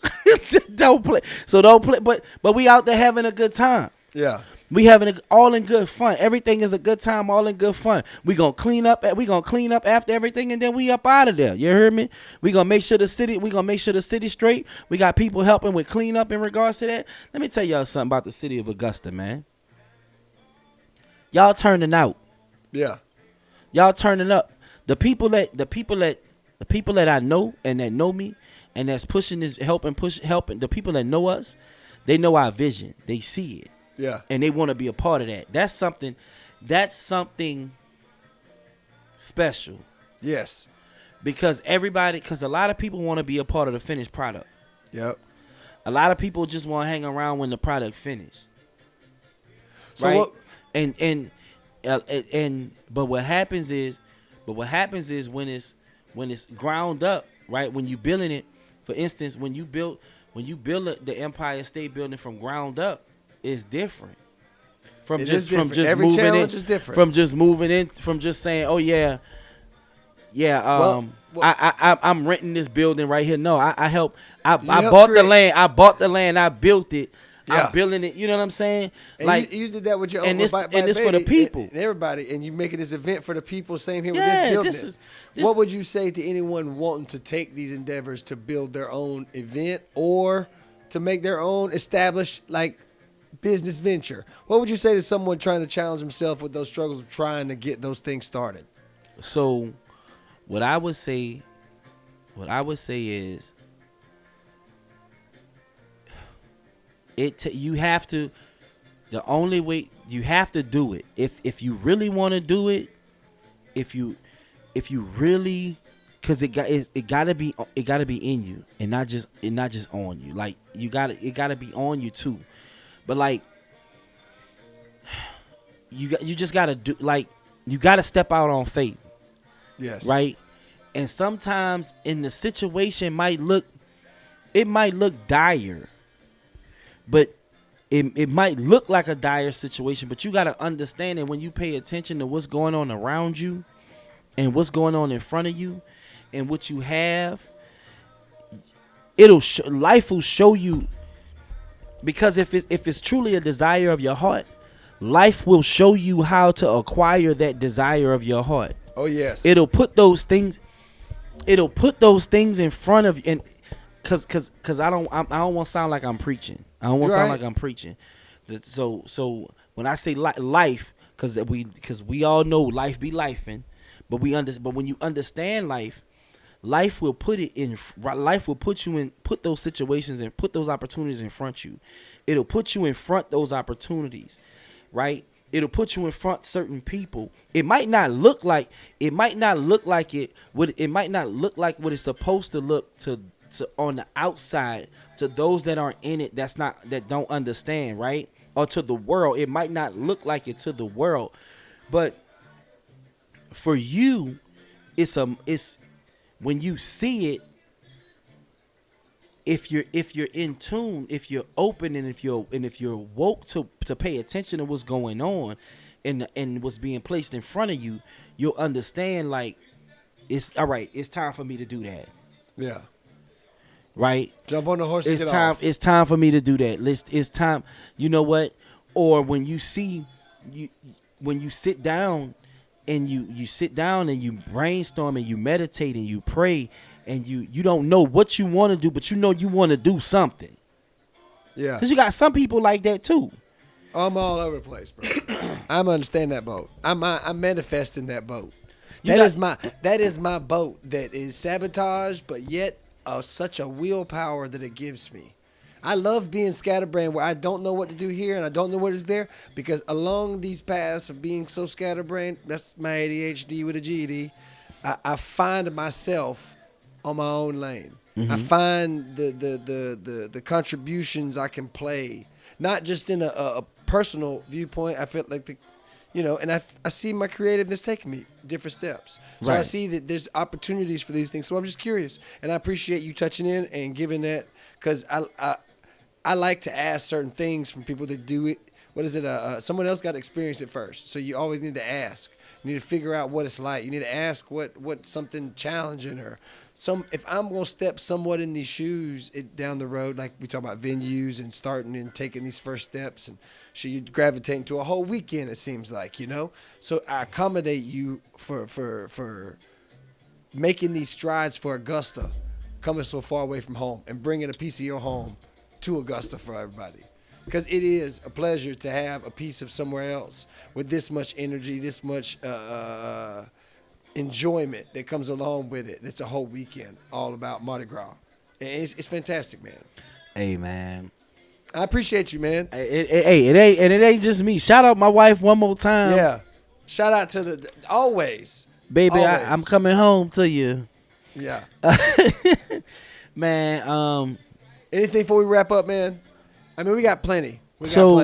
S2: Don't play. So don't play. But we out there having a good time.
S1: Yeah.
S2: We having it all in good fun. Everything is a good time, all in good fun. We gonna clean up after everything, and then we up out of there. You heard me? We gonna make sure the city straight. We got people helping with cleanup in regards to that. Let me tell y'all something about the city of Augusta, man. Y'all turning out.
S1: Yeah.
S2: Y'all turning up. The people that I know and that know me and that's pushing this, helping the people that know us, they know our vision. They see it.
S1: Yeah.
S2: And they want to be a part of that. That's something special.
S1: Yes.
S2: Because a lot of people want to be a part of the finished product.
S1: Yep.
S2: A lot of people just want to hang around when the product finished.
S1: So
S2: right?
S1: what?
S2: But what happens is when it's ground up, right? When you building it, for instance, when you when you build the Empire State Building from ground up, it's different. From
S1: It
S2: just
S1: is different.
S2: from just
S1: Every
S2: moving
S1: challenge
S2: in,
S1: is different.
S2: from just moving in, from just saying, oh yeah.
S1: Well,
S2: I'm renting this building right here. No, I help. I
S1: helped
S2: bought the
S1: create-
S2: land. I bought the land. I built it.
S1: Yeah.
S2: I'm building it. You know what I'm saying?
S1: And
S2: Like
S1: you did that with your own.
S2: and it's for the people.
S1: and everybody, and you making this event for the people. Same here
S2: Yeah,
S1: with this building.
S2: this-
S1: What would you say to anyone wanting to take these endeavors to build their own event or to make their own established like business venture? What would you say to someone trying to challenge himself with those struggles of trying to get those things started?
S2: So, what I would say is, you have to. The only way you have to do it, if you really want to do it, if you really, because it gotta be in you and not just on you. Like it gotta be on you too, but like you just gotta do, like you gotta step out on faith.
S1: Yes.
S2: Right. And sometimes in the situation might look dire, but it might look like a dire situation, but you got to understand that when you pay attention to what's going on around you and what's going on in front of you and what you have, life will show you, because if it's truly a desire of your heart, life will show you how to acquire that desire of your heart.
S1: Oh yes.
S2: It'll put those things in front of you, and cause I don't want to sound like I'm preaching. I don't want to sound like I'm preaching. So when I say life, cause we all know life be lifing, but when you understand life will put those situations and put those opportunities in front of you. It'll put you in front those opportunities, right? It'll put you in front certain people. It might not look like what it's supposed to look to on the outside, to those that aren't in it, that don't understand, right? Or to the world. It might not look like it to the world. But for you, it's when you see it, if you're in tune, if you're open, and if you're woke to pay attention to what's going on and what's being placed in front of you, you'll understand, like, it's all right, it's time for me to do that.
S1: Yeah.
S2: Right?
S1: Jump on the horse and get off.
S2: It's time for me to do that. It's time. You know what? Or when you sit down and you sit down and you brainstorm and you meditate and you pray, and you don't know what you want to do, but you know you want to do something.
S1: Yeah.
S2: Because you got some people like that too.
S1: I'm all over the place, bro. I'm understanding that boat. I'm manifesting that boat. That is my boat that is sabotaged, but yet such a willpower that it gives me. I love being scatterbrained where I don't know what to do here and I don't know what to do there, because along these paths of being so scatterbrained, that's my ADHD with a GD, I find myself on my own lane. Mm-hmm. I find the contributions I can play, not just in a personal viewpoint. I feel like and I see my creativeness taking me different steps. So right. I see that there's opportunities for these things. So I'm just curious, and I appreciate you touching in and giving that, because I like to ask certain things from people that do it. What is it? Someone else got to experience it first. So you always need to ask. You need to figure out what it's like. You need to ask what something challenging or if I'm going to step somewhat in these shoes down the road, like we talk about venues and starting and taking these first steps, and you gravitating to a whole weekend, it seems like, So I accommodate you for making these strides for Augusta, coming so far away from home and bringing a piece of your home to Augusta for everybody. Because it is a pleasure to have a piece of somewhere else with this much energy, this much enjoyment that comes along with it. It's a whole weekend all about Mardi Gras. And it's fantastic, man.
S2: Hey, man.
S1: I appreciate you, man.
S2: It ain't just me. Shout out my wife one more time.
S1: Yeah. Shout out to always.
S2: Baby,
S1: always.
S2: I'm coming home to you.
S1: Yeah.
S2: Man,
S1: anything before we wrap up, man? I mean, we got plenty. So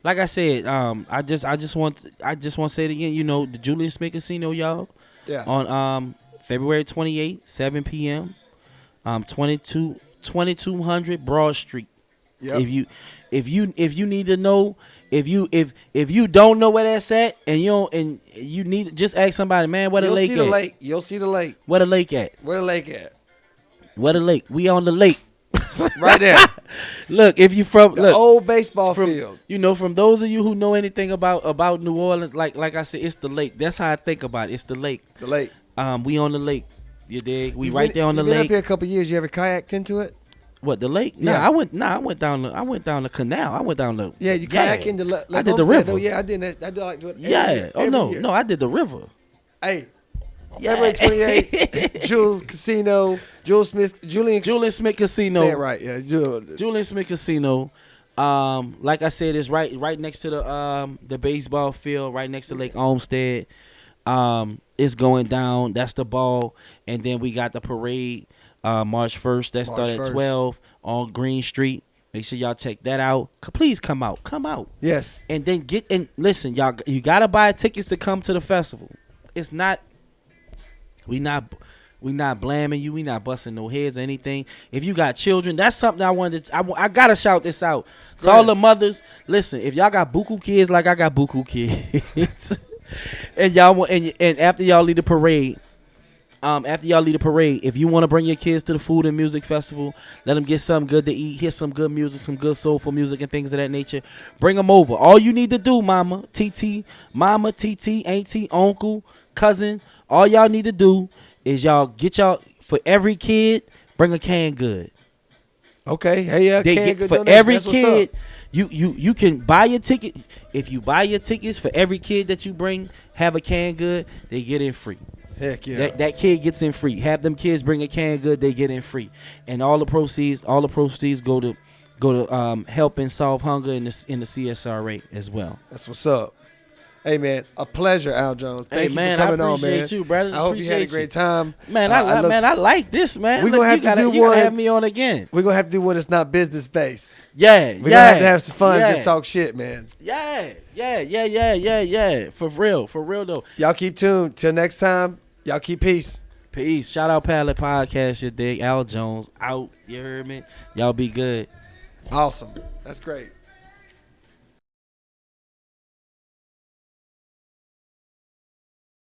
S1: like I said, I just want to say it again. The Julius Smith Casino, y'all. Yeah.
S2: On February 28th, 7 p.m. 2200 Broad Street.
S1: Yep.
S2: If you need to know, if you don't know where that's at, and you need, just ask somebody, man, where the
S1: You'll
S2: lake
S1: see
S2: at?
S1: the lake. You'll see the lake.
S2: Where the lake at?
S1: Where the lake at?
S2: Where the lake? We on the lake.
S1: Right there.
S2: Look, if you from
S1: The old baseball
S2: from,
S1: field.
S2: from those of you who know anything about New Orleans, like I said, it's the lake. That's how I think about it. It's the lake.
S1: The lake.
S2: We on the lake. You dig? We
S1: You've
S2: right
S1: been-
S2: there on the
S1: you've been
S2: lake.
S1: up here a couple years. You ever kayaked into it?
S2: What, the lake?
S1: Yeah.
S2: I went down the canal. I went down the
S1: Yeah, you kayak into Lake
S2: I did the
S1: Homestead.
S2: river.
S1: No, yeah, I did that. I do like doing it.
S2: Yeah.
S1: Every year.
S2: No, I did the river.
S1: Hey,
S2: Yeah.
S1: February 28th, Jules Casino, Julian
S2: Smith Casino.
S1: Say it right, yeah.
S2: Julian Smith Casino. Like I said, it's right next to the baseball field, right next to Lake Olmsted. It's going down. That's the ball, and then we got the parade. March 1st. That started at 12 on Green Street. Make sure y'all check that out. Please come out. Come out.
S1: Yes.
S2: And then listen, y'all. You gotta buy tickets to come to the festival. It's not. We not blaming you. We not busting no heads or anything. If you got children, that's something I wanted. I gotta shout this out to all the mothers. Listen, if y'all got buku kids like I got buku kids, and y'all want, and after y'all leave the parade. If you want to bring your kids to the food and music festival, let them get something good to eat, hear some good music, some good soulful music and things of that nature. Bring them over. All you need to do, mama, TT, auntie, uncle, cousin, all y'all need to do is for every kid, bring a canned good.
S1: Okay. Hey, yeah, canned good
S2: for
S1: donation.
S2: every
S1: That's what's
S2: kid.
S1: up.
S2: You can buy your ticket. If you buy your tickets for every kid that you bring, have a canned good, they get in free.
S1: Heck yeah.
S2: That kid gets in free. Have them kids bring a canned good, they get in free. And all the proceeds go to helping solve hunger in the CSRA as well.
S1: That's what's up. Hey man, a pleasure, Al Jones. Thank you for coming on, man.
S2: I appreciate you, brother.
S1: I hope you had a great time.
S2: Man, I like this, man.
S1: We're gonna have to do
S2: you
S1: one.
S2: gotta have me on again.
S1: We're gonna have to do one that's not business based.
S2: Yeah,
S1: We're gonna have to have some fun, just talk shit, man.
S2: Yeah. For real though.
S1: Y'all keep tuned. Till next time, y'all keep peace.
S2: Peace. Shout out Pallet Podcast, you dig? Al Jones out. You heard me? Y'all be good.
S1: Awesome. That's great.